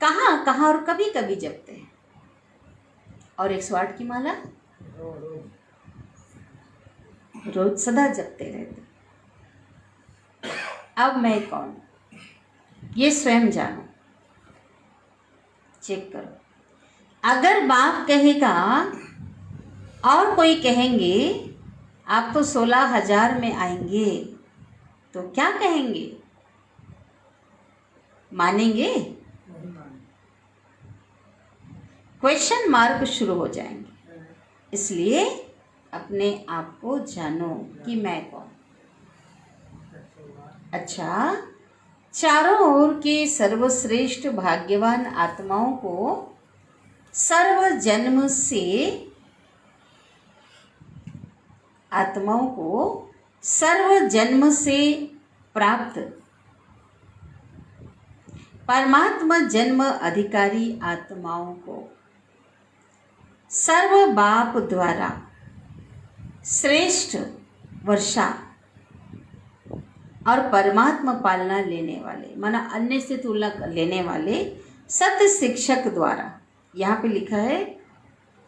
कहाँ कहाँ और कभी कभी जपते हैं, और 108 की माला रोज सदा जपते रहते। अब मैं कौन, ये स्वयं जानो, चेक करो। अगर बाप कहेगा और कोई कहेंगे आप तो 16,000 में आएंगे, तो क्या कहेंगे? मानेंगे? क्वेश्चन मार्क शुरू हो जाएंगे। इसलिए अपने आप को जानो कि मैं कौन। अच्छा, चारों ओर के सर्वश्रेष्ठ भाग्यवान आत्माओं को सर्व जन्म से प्राप्त परमात्मा जन्म अधिकारी आत्माओं को सर्व बाप द्वारा श्रेष्ठ वर्षा और परमात्मा पालना लेने वाले, माना अन्य से तुलना लेने वाले सत्य शिक्षक द्वारा, यहाँ पे लिखा है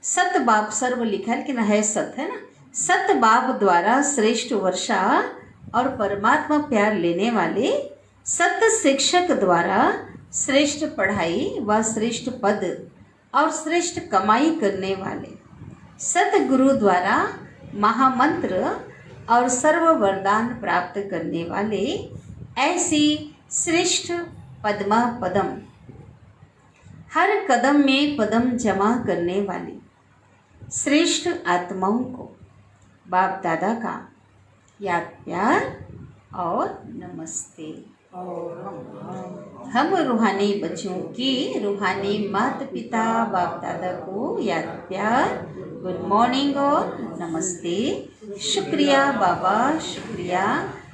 सत बाप, सर्व लिखा है लेकिन है सत, है ना। सत बाप द्वारा श्रेष्ठ वर्षा और परमात्मा प्यार लेने वाले सत्य शिक्षक द्वारा श्रेष्ठ पढ़ाई व श्रेष्ठ पद और श्रेष्ठ कमाई करने वाले सतगुरु द्वारा महामंत्र और सर्व वरदान प्राप्त करने वाले ऐसी श्रेष्ठ पद्मा पदम, हर कदम में पदम जमा करने वाली श्रेष्ठ आत्माओं को बाप दादा का याद प्यार और नमस्ते। हम रूहानी बच्चों की रूहानी माता पिता बाप दादा को याद प्यार, गुड मॉर्निंग और नमस्ते। शुक्रिया बाबा, शुक्रिया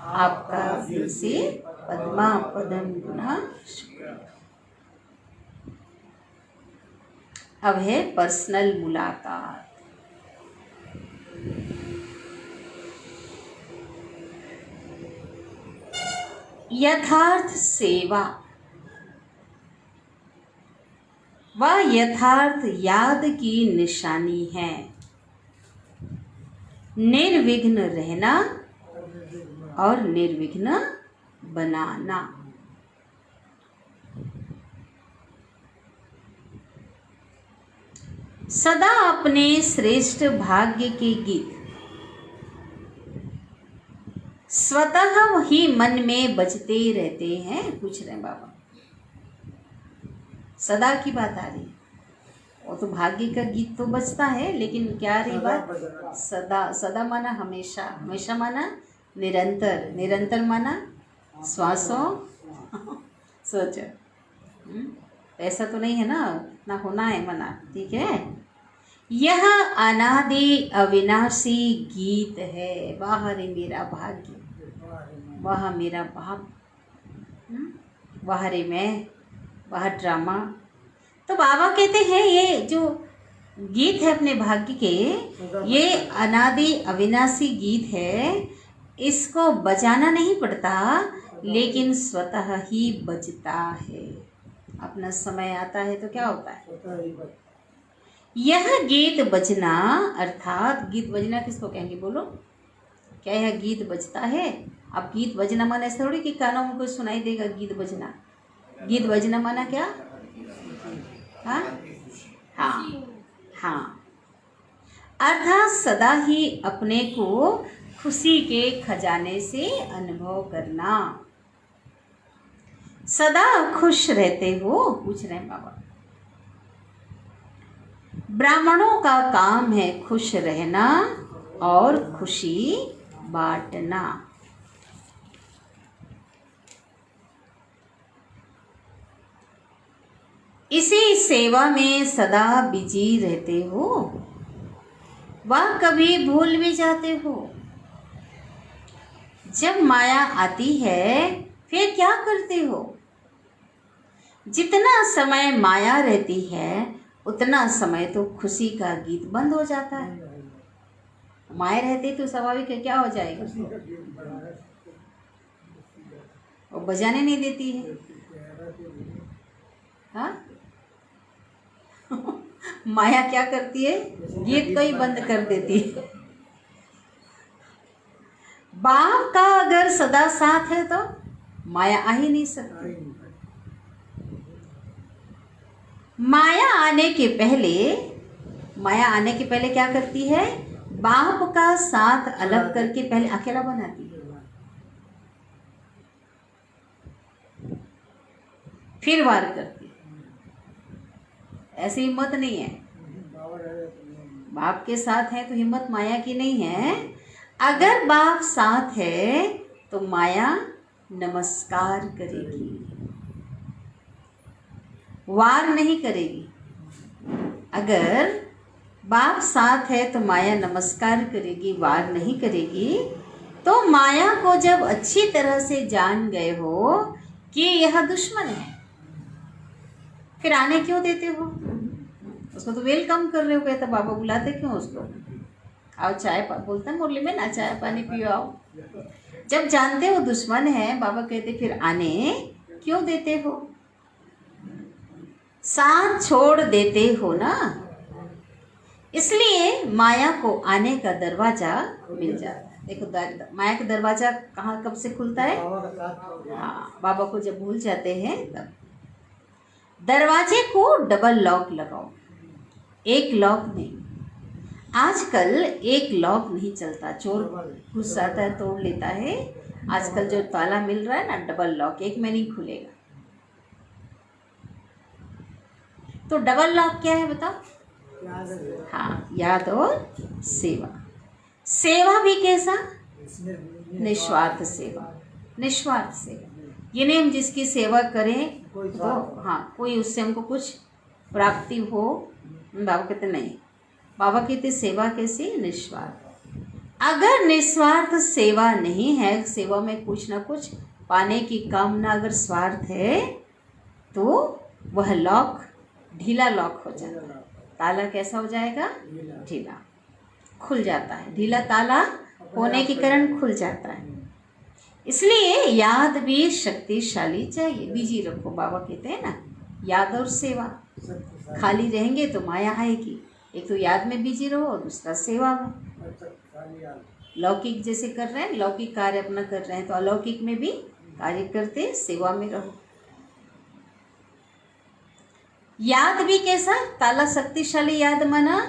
आपका दिल से पद्मा पदम गुना शुक्रिया। अब है पर्सनल मुलाकात। यथार्थ सेवा व यथार्थ याद की निशानी है निर्विघ्न रहना और निर्विघ्न बनाना। सदा अपने श्रेष्ठ भाग्य के गीत स्वतः ही मन में बजते रहते हैं। पूछ रहे हैं बाबा, सदा की बात आ रही है, वो तो भाग्य का गीत तो बजता है, लेकिन क्या रही बात? सदा। सदा माना हमेशा, हमेशा माना निरंतर, निरंतर माना श्वासों सोचो। ऐसा तो नहीं है ना, इतना होना है मना, ठीक है। यह अनादि अविनाशी गीत है। वाह रे मेरा भाग्य, वाह मेरा बाप, वाह रे मैं, वाह ड्रामा। तो बाबा कहते हैं ये जो गीत है अपने भाग्य के, ये अनादि अविनाशी गीत है। इसको बजाना नहीं पड़ता, लेकिन स्वतः ही बजता है। अपना समय आता है तो क्या होता है, यह गीत बजना, अर्थात गीत बजना किसको कहेंगे बोलो? क्या यह गीत बजता है? अब गीत बजना माना ऐसा थोड़ी कि कानों में कुछ सुनाई देगा गीत बजना। गीत बजना माना क्या? हाँ हाँ हाँ, अर्थात सदा ही अपने को खुशी के खजाने से अनुभव करना। सदा खुश रहते हो, पूछ रहे हैं बाबा। ब्राह्मणों का काम है खुश रहना और खुशी बांटना। इसी सेवा में सदा बिजी रहते हो, वह कभी भूल भी जाते हो। जब माया आती है फिर क्या करते हो? जितना समय माया रहती है उतना समय तो खुशी का गीत बंद हो जाता है। माया रहती तो स्वाभाविक है क्या हो जाएगा, वो बजाने नहीं देती है। हाँ माया क्या करती है, गीत को ही बंद कर देती है। बाप का अगर सदा साथ है तो माया आ ही नहीं सकती। माया आने के पहले क्या करती है, बाप का साथ अलग करके पहले अकेला बनाती है, फिर वार करती है। ऐसी हिम्मत नहीं है। बाप के साथ है तो हिम्मत माया की नहीं है। अगर बाप साथ है तो माया नमस्कार करेगी, वार नहीं करेगी। अगर बाप साथ है तो माया नमस्कार करेगी, वार नहीं करेगी। तो माया को जब अच्छी तरह से जान गए हो कि यह दुश्मन है, फिर आने क्यों देते हो? उसको तो वेलकम कर रहे हो। कहता बाबा बुलाते क्यों उसको? आओ चाय बोलता है मुरली में ना, चाय पानी पियो आओ। जब जानते हो दुश्मन है, बाबा कहते फिर आने क्यों देते हो? साथ छोड़ देते हो ना, इसलिए माया को आने का दरवाजा मिल जाता है। देखो माया का दरवाजा कहाँ कब से खुलता है? हाँ, बाबा को जब भूल जाते हैं तब। दरवाजे को डबल लॉक लगाओ, एक लॉक नहीं। आजकल एक लॉक नहीं चलता, चोर घुस जाता है तोड़ लेता है। आजकल जो ताला मिल रहा है ना, डबल लॉक, एक में नहीं खुलेगा। तो डबल लॉक क्या है बताओ? हाँ, याद और सेवा। सेवा भी कैसा? निस्वार्थ सेवा। निस्वार्थ सेवा ये नहीं हम जिसकी सेवा करें तो हाँ कोई उससे हमको कुछ प्राप्ति हो। बाबा कहते नहीं, बाबा कहते सेवा कैसी? निस्वार्थ। अगर निस्वार्थ सेवा नहीं है, सेवा में कुछ ना कुछ पाने की कामना अगर स्वार्थ है, तो वह लॉक ढीला लॉक हो जाता है। ताला कैसा हो जाएगा? ढीला, खुल जाता है। ढीला ताला होने के कारण खुल जाता है। इसलिए याद भी शक्तिशाली चाहिए। बिजी रखो, बाबा कहते हैं ना, याद और सेवा। खाली रहेंगे तो माया आएगी। एक तो याद में बिजी रहो, दूसरा सेवा में। लौकिक जैसे कर रहे हैं, लौकिक कार्य अपना कर रहे हैं, तो अलौकिक में भी कार्य करते सेवा में रहो। याद भी कैसा? ताला शक्तिशाली याद माना,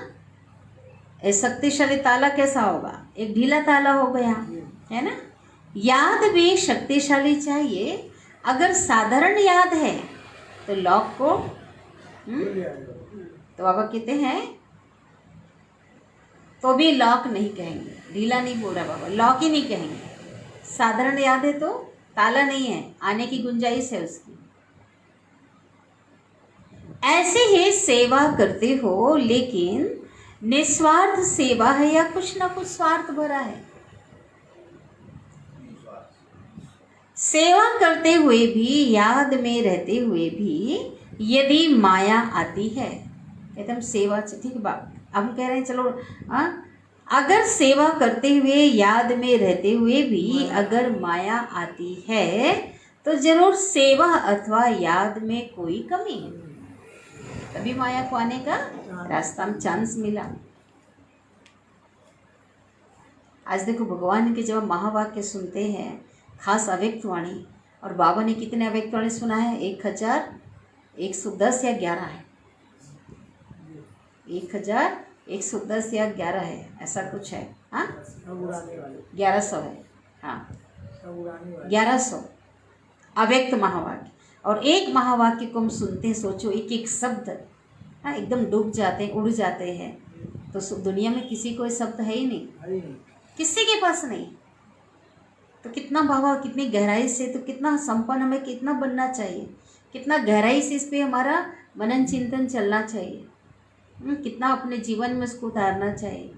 शक्तिशाली ताला कैसा होगा? एक ढीला ताला हो गया, है ना। याद भी शक्तिशाली चाहिए। अगर साधारण याद है तो लॉक को तो बाबा कहते हैं तो भी लॉक नहीं कहेंगे, ढीला नहीं बोल रहा बाबा, लॉक ही नहीं कहेंगे। साधारण याद है तो ताला नहीं है, आने की गुंजाइश है उसकी। ऐसे ही सेवा करते हो, लेकिन निस्वार्थ सेवा है या कुछ ना कुछ स्वार्थ भरा है? सेवा करते हुए भी, याद में रहते हुए भी यदि माया आती है, कहते हम सेवा, ठीक है बाप, हम कह रहे हैं चलो अगर सेवा करते हुए, याद में रहते हुए भी अगर माया आती है तो जरूर सेवा अथवा याद में कोई कमी है, तभी माया को आने का रास्ता में चांस मिला। आज देखो भगवान के जब महावाक्य सुनते हैं, खास अव्यक्त वाणी, और बाबा ने कितने अव्यक्त वाणी सुना है? 1110 या 11 है, 1110 या 11 है, ऐसा कुछ है। हाँ, 1100 है। हाँ, 1100 अव्यक्त महावाक्य, और एक महावाक्य को हम सुनते हैं, सोचो एक एक शब्द, हाँ, एकदम डूब जाते हैं, उड़ जाते हैं। तो दुनिया में किसी को शब्द है ही नहीं, किसी के पास नहीं। तो कितना बाबा, कितनी गहराई से, तो कितना संपन्न हमें कितना बनना चाहिए, कितना गहराई से इस पे हमारा मनन चिंतन चलना चाहिए, कितना अपने जीवन में उसको उतारना चाहिए।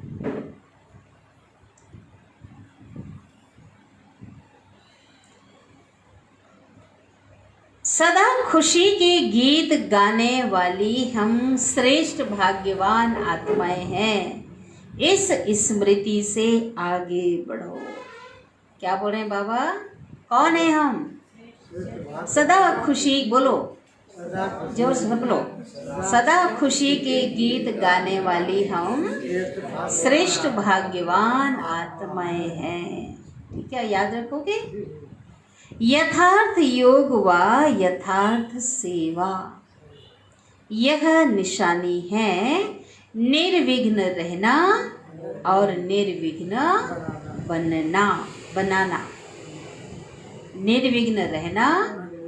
सदा खुशी के गीत गाने वाली हम श्रेष्ठ भाग्यवान आत्माएं हैं, इस स्मृति से आगे बढ़ो। क्या बोल रहे हैं बाबा? कौन है हम? सदा खुशी, बोलो जोर से बोलो, सदा खुशी के गीत गाने वाली हम श्रेष्ठ भाग्यवान आत्माएं हैं। ठीक है, याद रखोगे? यथार्थ योग व यथार्थ सेवा, यह निशानी है निर्विघ्न रहना और निर्विघ्न बनाना, निर्विघ्न रहना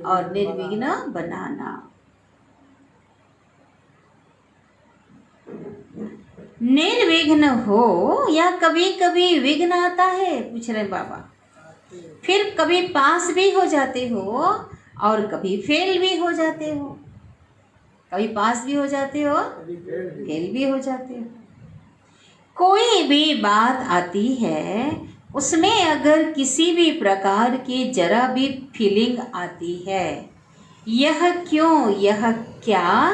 और निर्विघ्न बनाना। निर्विघ्न हो या कभी कभी विघ्न आता है, पूछ रहे बाबा, फिर कभी पास भी हो जाते हो और कभी फेल भी हो जाते हो, कभी पास भी हो जाते हो, फेल भी हो जाते हो। कोई भी बात आती है, उसमें अगर किसी भी प्रकार की जरा भी फीलिंग आती है, यह क्यों, यह क्या,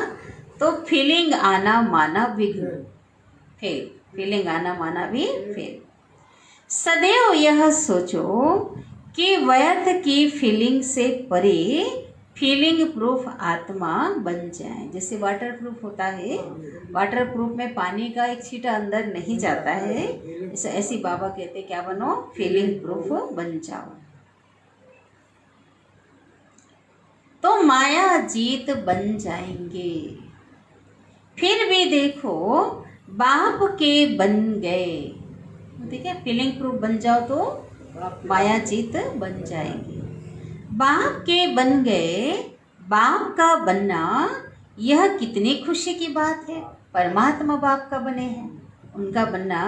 तो फीलिंग आना माना विघ्न, फेल, फीलिंग आना माना भी फेल। सदैव यह सोचो कि व्यर्थ की फीलिंग से परे फीलिंग प्रूफ आत्मा बन जाए। जैसे वाटर प्रूफ होता है, वाटर प्रूफ में पानी का एक छींटा अंदर नहीं जाता है, ऐसी बाबा कहते क्या बनो? फीलिंग प्रूफ बन जाओ। तो माया जीत बन जाएंगे। फिर भी देखो, बाप के बन गए, ठीक है, फीलिंग प्रूफ बन जाओ तो माया जीत बन जाएंगे। बाप के बन गए, बाप का बनना यह कितनी खुशी की बात है। परमात्मा बाप का बने हैं, उनका बनना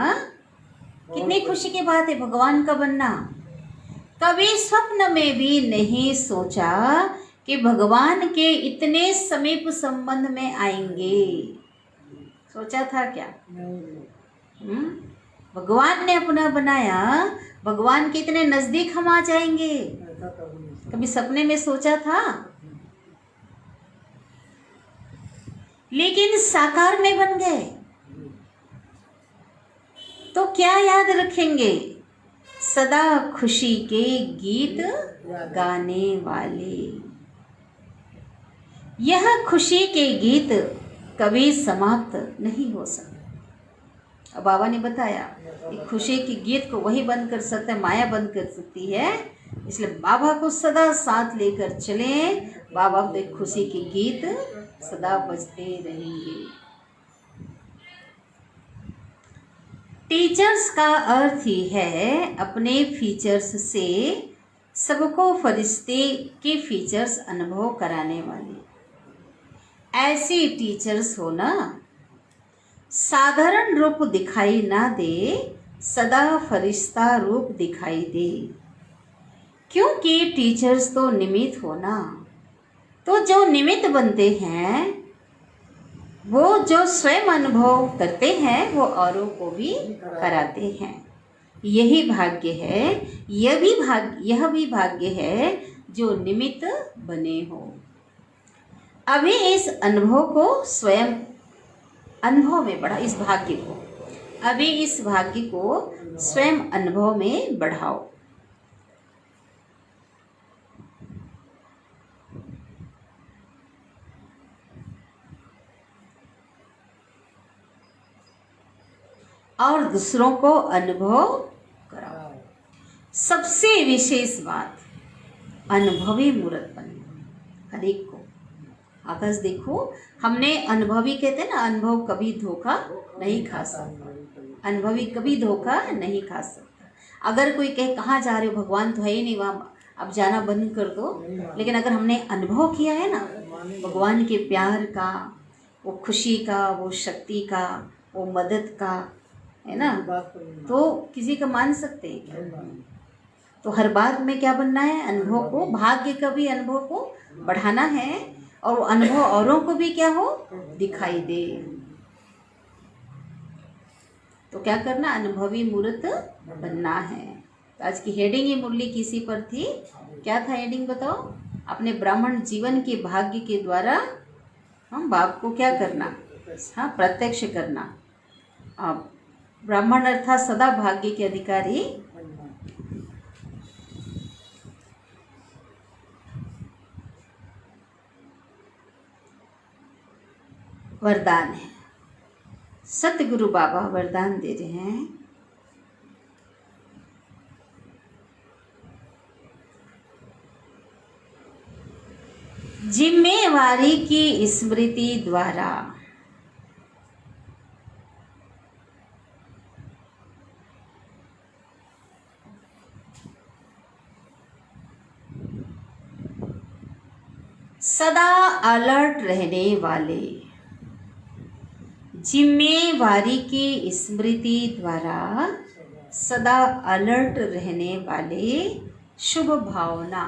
कितनी खुशी की बात है। भगवान का बनना, कभी स्वप्न में भी नहीं सोचा कि भगवान के इतने समीप संबंध में आएंगे। सोचा था क्या? भगवान ने अपना बनाया, भगवान के इतने नजदीक हम आ जाएंगे, कभी सपने में सोचा था? लेकिन साकार में बन गए। तो क्या याद रखेंगे? सदा खुशी के गीत गाने वाले। यह खुशी के गीत कभी समाप्त नहीं हो सकते। अब बाबा ने बताया कि खुशी के गीत को वही बंद कर सकता है, माया बंद कर सकती है। इसलिए बाबा को सदा साथ लेकर चले। बाबा के खुशी के गीत सदा बजते रहेंगे। टीचर्स का अर्थ ही है अपने फीचर्स से सबको फरिश्ते के फीचर्स अनुभव कराने वाले। ऐसी टीचर्स हो ना, साधारण रूप दिखाई ना दे, सदा फरिश्ता रूप दिखाई दे। क्योंकि टीचर्स तो निमित्त हो ना, तो जो निमित्त बनते हैं वो जो स्वयं अनुभव करते हैं वो औरों को भी कराते हैं। यही भाग्य है, यह भी भाग्य है जो निमित्त बने हो। अभी इस अनुभव को स्वयं अनुभव में बढ़ा, इस भाग्य को अभी इस भाग्य को स्वयं अनुभव में बढ़ाओ। और दूसरों को अनुभव कराओ। सबसे विशेष बात, अनुभवी मूर्त बनना। हर एक को आकाश देखो, हमने अनुभवी कहते हैं ना, अनुभव कभी धोखा नहीं खा सकता, अनुभवी कभी धोखा नहीं खा सकता। अगर कोई कहे कहाँ जा रहे हो, भगवान तो है ही नहीं वहाँ, अब जाना बंद कर दो, लेकिन अगर हमने अनुभव किया है ना भगवान के प्यार का, वो खुशी का, वो शक्ति का, वो मदद का, है ना, तो किसी का मान सकते हैं क्या? तो हर बात में क्या बनना है, अनुभव को, भाग्य का भी अनुभव को बढ़ाना है, और वो अनुभव औरों को भी क्या हो, दिखाई दे। तो क्या करना, अनुभवी मूर्त बनना है। तो आज की हेडिंग ही मुरली किसी पर थी, क्या था हेडिंग बताओ? अपने ब्राह्मण जीवन के भाग्य के द्वारा हम बाप को क्या करना, हाँ, प्रत्यक्ष करना। अब ब्राह्मण अर्थात सदा भाग्य के अधिकारी। वरदान है, सतगुरु बाबा वरदान दे रहे हैं। जिम्मेवारी की स्मृति द्वारा सदा अलर्ट रहने वाले, जिम्मेवारी की स्मृति द्वारा सदा अलर्ट रहने वाले, शुभ भावना,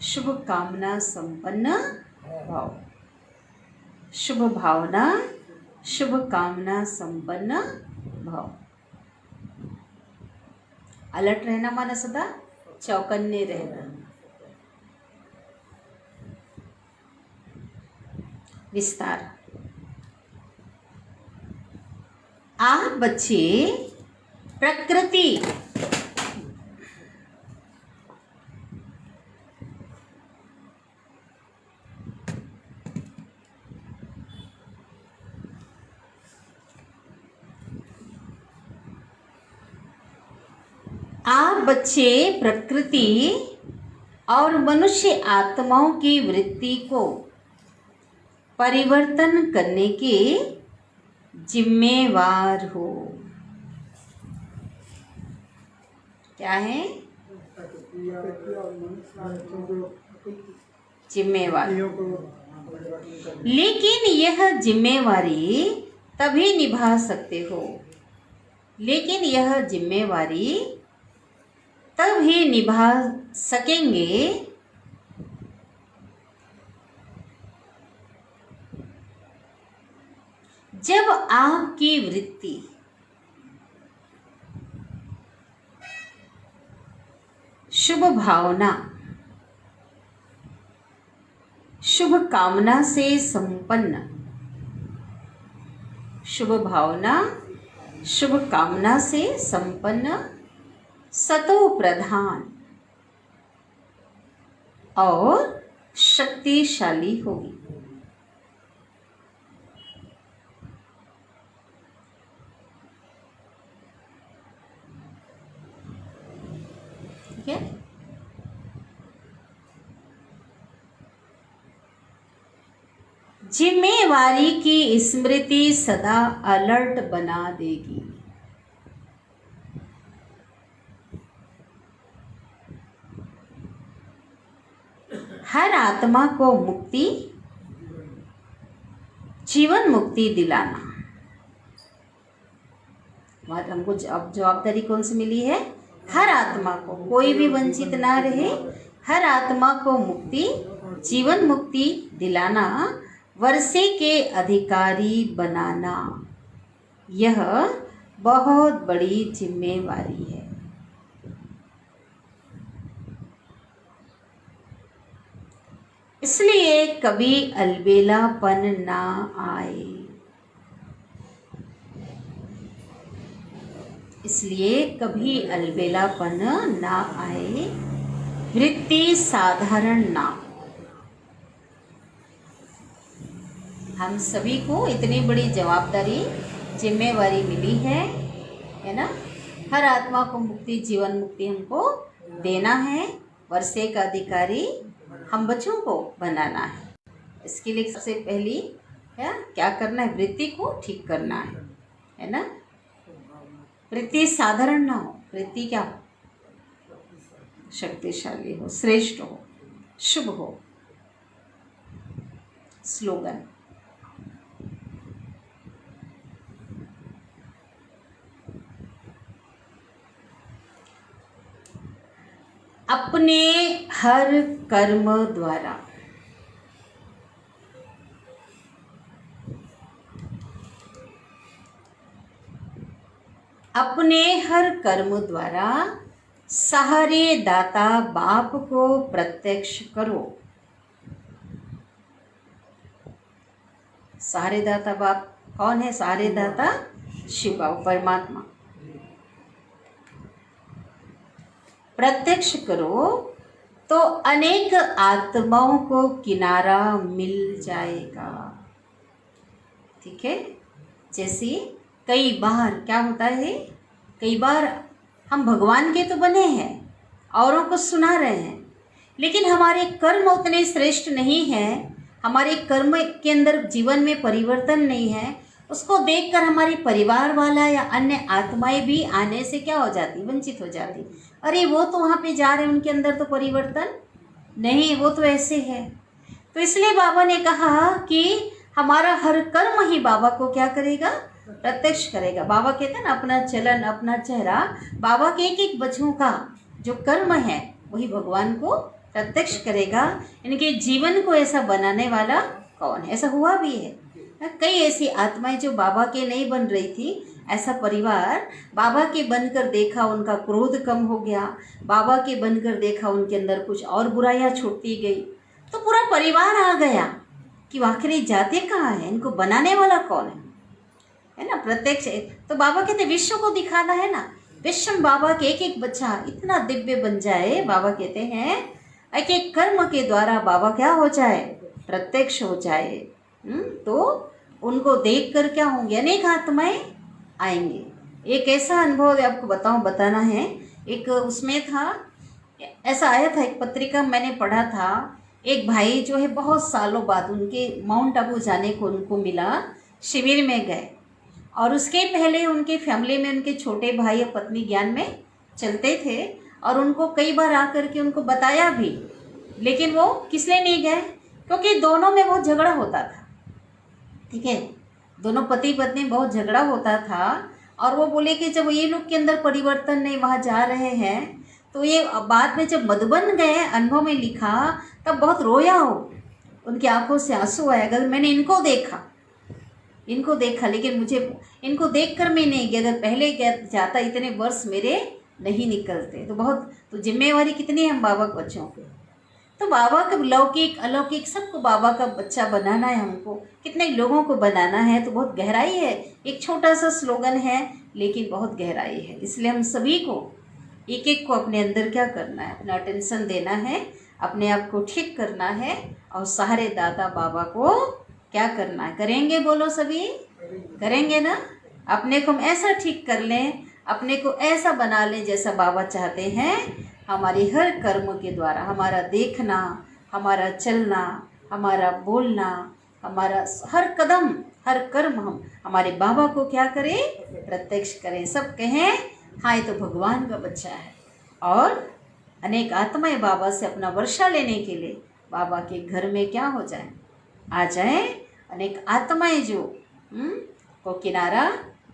शुभ कामना संपन्न भाव, शुभ भावना, शुभ कामना संपन्न भाव। अलर्ट रहना माना सदा चौकन्ने रहना। विस्तार, आप बच्चे प्रकृति और मनुष्य आत्माओं की वृत्ति को परिवर्तन करने के जिम्मेवार हो। क्या है? जिम्मेवार। लेकिन यह जिम्मेवारी तभी निभा सकते हो, लेकिन यह जिम्मेवारी तभी निभा सकेंगे जब आपकी वृत्ति शुभ भावना, शुभ कामना से संपन्न, शुभ भावना, शुभ कामना से संपन्न, सतो प्रधान और शक्तिशाली होगी। ठीक है? जिम्मेवारी की स्मृति सदा अलर्ट बना देगी। हर आत्मा को मुक्ति, जीवन मुक्ति दिलाना। हमको अब जवाबदारी कौन सी मिली है? हर आत्मा को, कोई भी वंचित ना रहे, हर आत्मा को मुक्ति, जीवन मुक्ति दिलाना वर्षे के अधिकारी बनाना यह बहुत बड़ी जिम्मेवारी है। इसलिए कभी अलबेलापन ना आए, इसलिए कभी अलबेलापन ना आए, वृत्ति साधारण ना। हम सभी को इतनी बड़ी जवाबदारी जिम्मेवारी मिली है ना। हर आत्मा को मुक्ति, जीवन मुक्ति हमको देना है। वर्षे का अधिकारी हम बच्चों को बनाना है। इसके लिए सबसे पहली क्या करना है? वृत्ति को ठीक करना है ना। वृत्ति साधारण ना हो, वृत्ति क्या हो? शक्तिशाली हो, श्रेष्ठ हो, शुभ हो। स्लोगन अपने हर कर्म द्वारा अपने हर कर्म द्वारा सहारे दाता बाप को प्रत्यक्ष करो। सहारे दाता बाप कौन है? सहारे दाता शिव बाबा परमात्मा। प्रत्यक्ष करो तो अनेक आत्माओं को किनारा मिल जाएगा। ठीक है। जैसे कई बार क्या होता है, कई बार हम भगवान के तो बने हैं, औरों को सुना रहे हैं, लेकिन हमारे कर्म उतने श्रेष्ठ नहीं हैं, हमारे कर्म के अंदर जीवन में परिवर्तन नहीं है। उसको देखकर हमारे परिवार वाला या अन्य आत्माएं भी आने से क्या हो जाती? वंचित हो जाती। अरे वो तो वहाँ पे जा रहे हैं, उनके अंदर तो परिवर्तन नहीं, वो तो ऐसे है। तो इसलिए बाबा ने कहा कि हमारा हर कर्म ही बाबा को क्या करेगा? प्रत्यक्ष करेगा। बाबा कहते हैं ना, अपना चलन अपना चेहरा। बाबा के एक एक बच्चों का जो कर्म है वही भगवान को प्रत्यक्ष करेगा। इनके जीवन को ऐसा बनाने वाला कौन है? ऐसा हुआ भी है। कई ऐसी आत्माएं जो बाबा के नहीं बन रही थी, ऐसा परिवार बाबा के बनकर देखा, उनका क्रोध कम हो गया। बाबा के बनकर देखा, उनके अंदर कुछ और बुराइयां छूटती गई, तो पूरा परिवार आ गया कि आखिर जाते कहाँ है, इनको बनाने वाला कौन है ना। प्रत्यक्ष तो बाबा कहते विश्व को दिखाना है ना। विश्व में बाबा के एक एक बच्चा इतना दिव्य बन जाए। बाबा कहते हैं एक एक कर्म के द्वारा बाबा क्या हो जाए? प्रत्यक्ष हो जाए। तो उनको देखकर क्या होंगे? अनेक आत्माएं आएंगे। एक ऐसा अनुभव आपको बताना है। एक उसमें था, ऐसा आया था, एक पत्रिका मैंने पढ़ा था। एक भाई जो है बहुत सालों बाद उनके माउंट आबू जाने को उनको मिला, शिविर में गए, और उसके पहले उनके फैमिली में उनके छोटे भाई और पत्नी ज्ञान में चलते थे, और उनको कई बार आकर के उनको बताया भी, लेकिन वो किस लिए नहीं गए? क्योंकि दोनों में बहुत झगड़ा होता था। ठीक है, दोनों पति पत्नी बहुत झगड़ा होता था, और वो बोले कि जब ये लोग के अंदर परिवर्तन नहीं, वहाँ जा रहे हैं, तो ये बाद में जब मधुबन गए, अनुभव में लिखा, तब बहुत रोया हो, उनकी आंखों से आंसू आया। अगर मैंने इनको देखा, लेकिन मुझे इनको देखकर मैं नहीं गया। अगर पहले जाता, इतने वर्ष मेरे नहीं निकलते। तो बहुत तो जिम्मेवारी कितनी है हम बाबा के बच्चों पे। तो बाबा का लौकिक अलौकिक सबको बाबा का बच्चा बनाना है हमको, कितने लोगों को बनाना है। तो बहुत गहराई है। एक छोटा सा स्लोगन है, लेकिन बहुत गहराई है। इसलिए हम सभी को एक एक को अपने अंदर क्या करना है? अपना अटेंशन देना है, अपने आप को ठीक करना है, और सहारे दाता बाबा को क्या करना है? करेंगे? बोलो सभी, करेंगे ना। अपने को हम ऐसा ठीक कर लें, अपने को ऐसा बना लें जैसा बाबा चाहते हैं। हमारे हर कर्म के द्वारा, हमारा देखना, हमारा चलना, हमारा बोलना, हमारा हर कदम, हर कर्म हम हमारे बाबा को क्या करें? प्रत्यक्ष करें। सब कहें हाँ ये तो भगवान का बच्चा है। और अनेक आत्माएं बाबा से अपना वर्षा लेने के लिए बाबा के घर में क्या हो जाए? आ जाए। अनेक आत्माएं जो को किनारा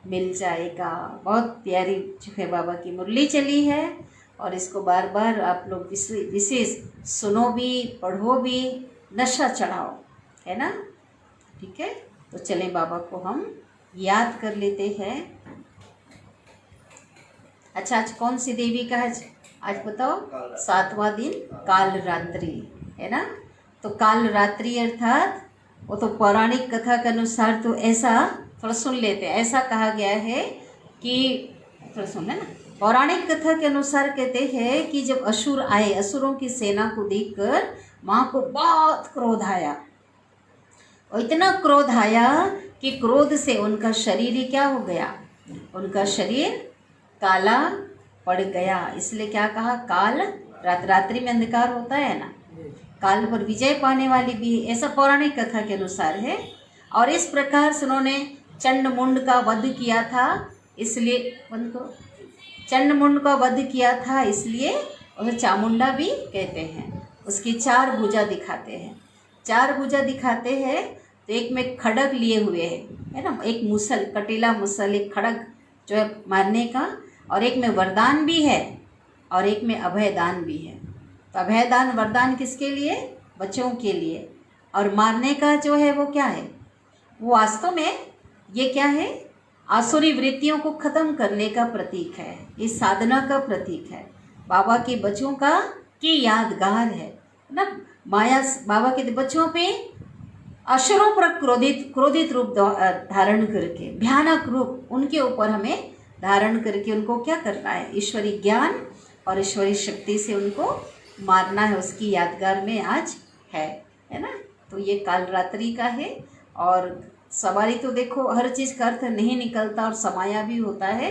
मिल जाएगा। बहुत प्यारी जो है बाबा की मुरली चली है, और इसको बार बार आप लोग विशेष सुनो भी, पढ़ो भी, नशा चढ़ाओ, है ना। ठीक है, तो चलें बाबा को हम याद कर लेते हैं। अच्छा, आज कौन सी देवी का है? आज बताओ, 7वां दिन काल रात्रि है ना। तो काल रात्रि अर्थात वो तो पौराणिक कथा के अनुसार तो ऐसा थोड़ा सुन लेते हैं, ऐसा कहा गया है कि थोड़ा सुन है ना। पौराणिक कथा के अनुसार कहते हैं कि जब असुर आए, असुरों की सेना को देखकर माँ को बहुत क्रोध आया, और इतना क्रोध आया कि क्रोध से उनका शरीर ही क्या हो गया, उनका शरीर काला पड़ गया। इसलिए क्या कहा, काल रात्रि में अंधकार होता है ना, काल पर विजय पाने वाली भी, ऐसा पौराणिक कथा के अनुसार है। और इस प्रकार से उन्होंने चंडमुंड का वध किया था, इसलिए बंद करो, चंडमुंड का वध किया था, इसलिए उसे चामुंडा भी कहते हैं। उसकी 4 भुजा दिखाते हैं, 4 भुजा दिखाते हैं। तो एक में खड़ग लिए हुए है ना, एक मुसल, कटीला मुसल, एक खड़ग जो है मारने का, और एक में वरदान भी है, और एक में अभयदान भी है। तो अभयदान वरदान किसके लिए, बच्चों के लिए, और मारने का जो है वो क्या है, वो वास्तव में ये क्या है, आसुरी वृत्तियों को खत्म करने का प्रतीक है, इस साधना का प्रतीक है, बाबा के बच्चों का की यादगार है ना। माया बाबा के बच्चों पे असुरों पर क्रोधित रूप धारण करके, भयानक रूप उनके ऊपर हमें धारण करके उनको क्या करना है, ईश्वरी ज्ञान और ईश्वरी शक्ति से उनको मारना है, उसकी यादगार में आज है ना। तो ये काल रात्रि का है। और सवारी तो देखो हर चीज़ का अर्थ नहीं निकलता, और समाया भी होता है।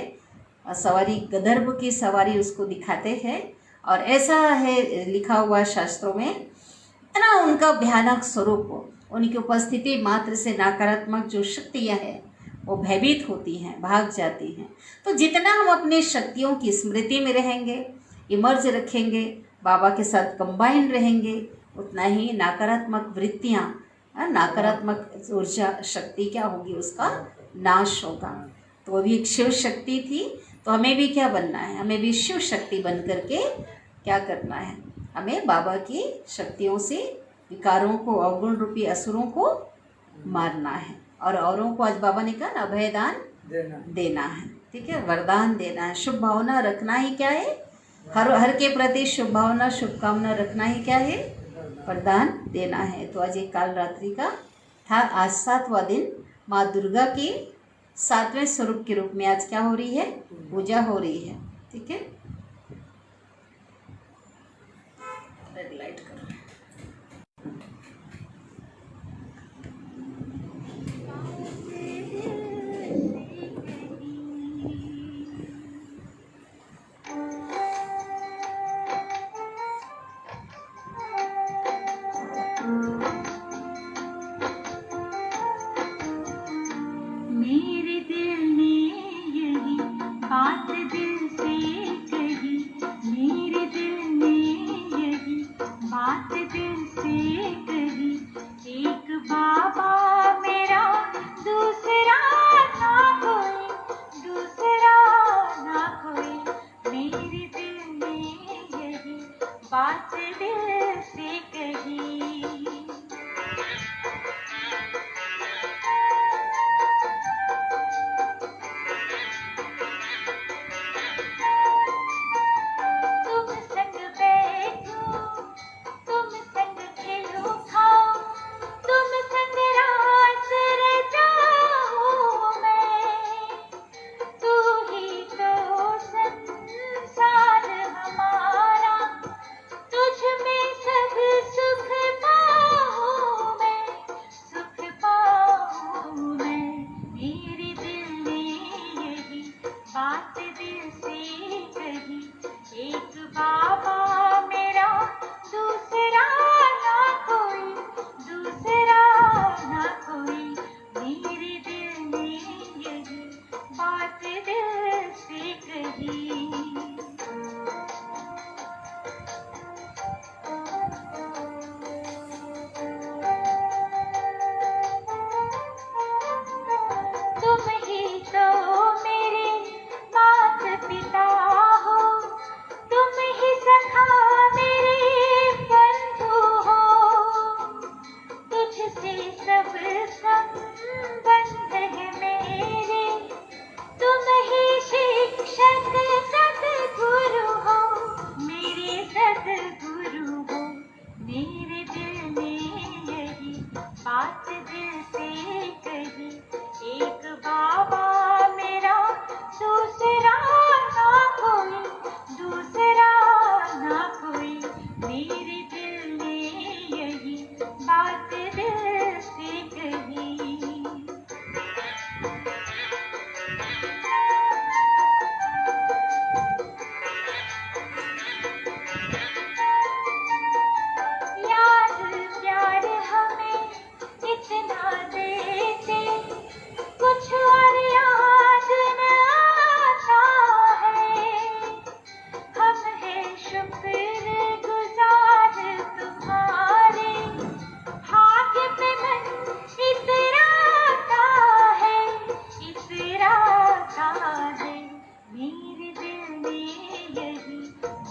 सवारी गंधर्व की सवारी उसको दिखाते हैं, और ऐसा है लिखा हुआ शास्त्रों में, इतना उनका भयानक स्वरूप, उनकी उपस्थिति मात्र से नकारात्मक जो शक्तियाँ हैं वो भयभीत होती हैं, भाग जाती हैं। तो जितना हम अपनी शक्तियों की स्मृति में रहेंगे, इमर्ज रखेंगे, बाबा के साथ कंबाइन रहेंगे, उतना ही नकारात्मक वृत्तियाँ, नकारात्मक ऊर्जा शक्ति क्या होगी, उसका नाश होगा। तो वो भी एक शिव शक्ति थी, तो हमें भी क्या बनना है, हमें भी शिव शक्ति बन करके क्या करना है, हमें बाबा की शक्तियों से विकारों को, अवगुण रूपी असुरों को मारना है, और औरों को आज बाबा ने कहा ना अभयदान देना है, ठीक है, वरदान देना है, शुभ भावना रखना ही क्या है, हर के प्रति शुभ भावना, शुभकामना रखना ही क्या है, वरदान देना है। तो आज एक काल रात्रि का था, आज 7वां दिन माँ दुर्गा की 7वें स्वरूप के रूप में आज क्या हो रही है, पूजा हो रही है, ठीक है। रेड लाइट करो। मेरे दिल ने यही बात दिल से कही, मेरे दिल ने यही बात दिल से कही, एक बाबा मेरा दूसरा ना कोई, दूसरा ना कोई, मेरे दिल ने यही बात दिल से कही। तुम संग बैठो, तुम संग खेलो खाओ, तुम संग रात रचाऊं मैं, तू ही तो संसार हमारा, तुझ में सब सुख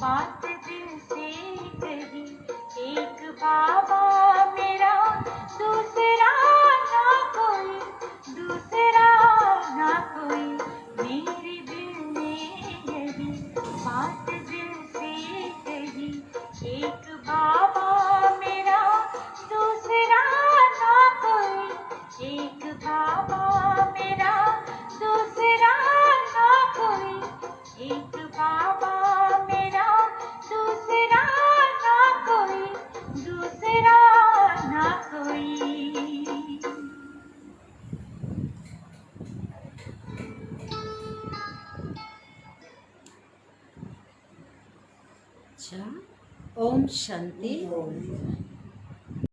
बात दिल से कही, एक बाबा मेरा, दूसरा ना कोई, दूसरा ना कोई, मेरे दिल ने यही बात दिल से कही, एक बाबा मेरा, दूसरा ना कोई, एक बाबा मेरा, दूसरा ना कोई, एक बाबा मेरा, दूसरा ना कोई, दूसरा ना कोई। अच्छा, ओम शांति। ओम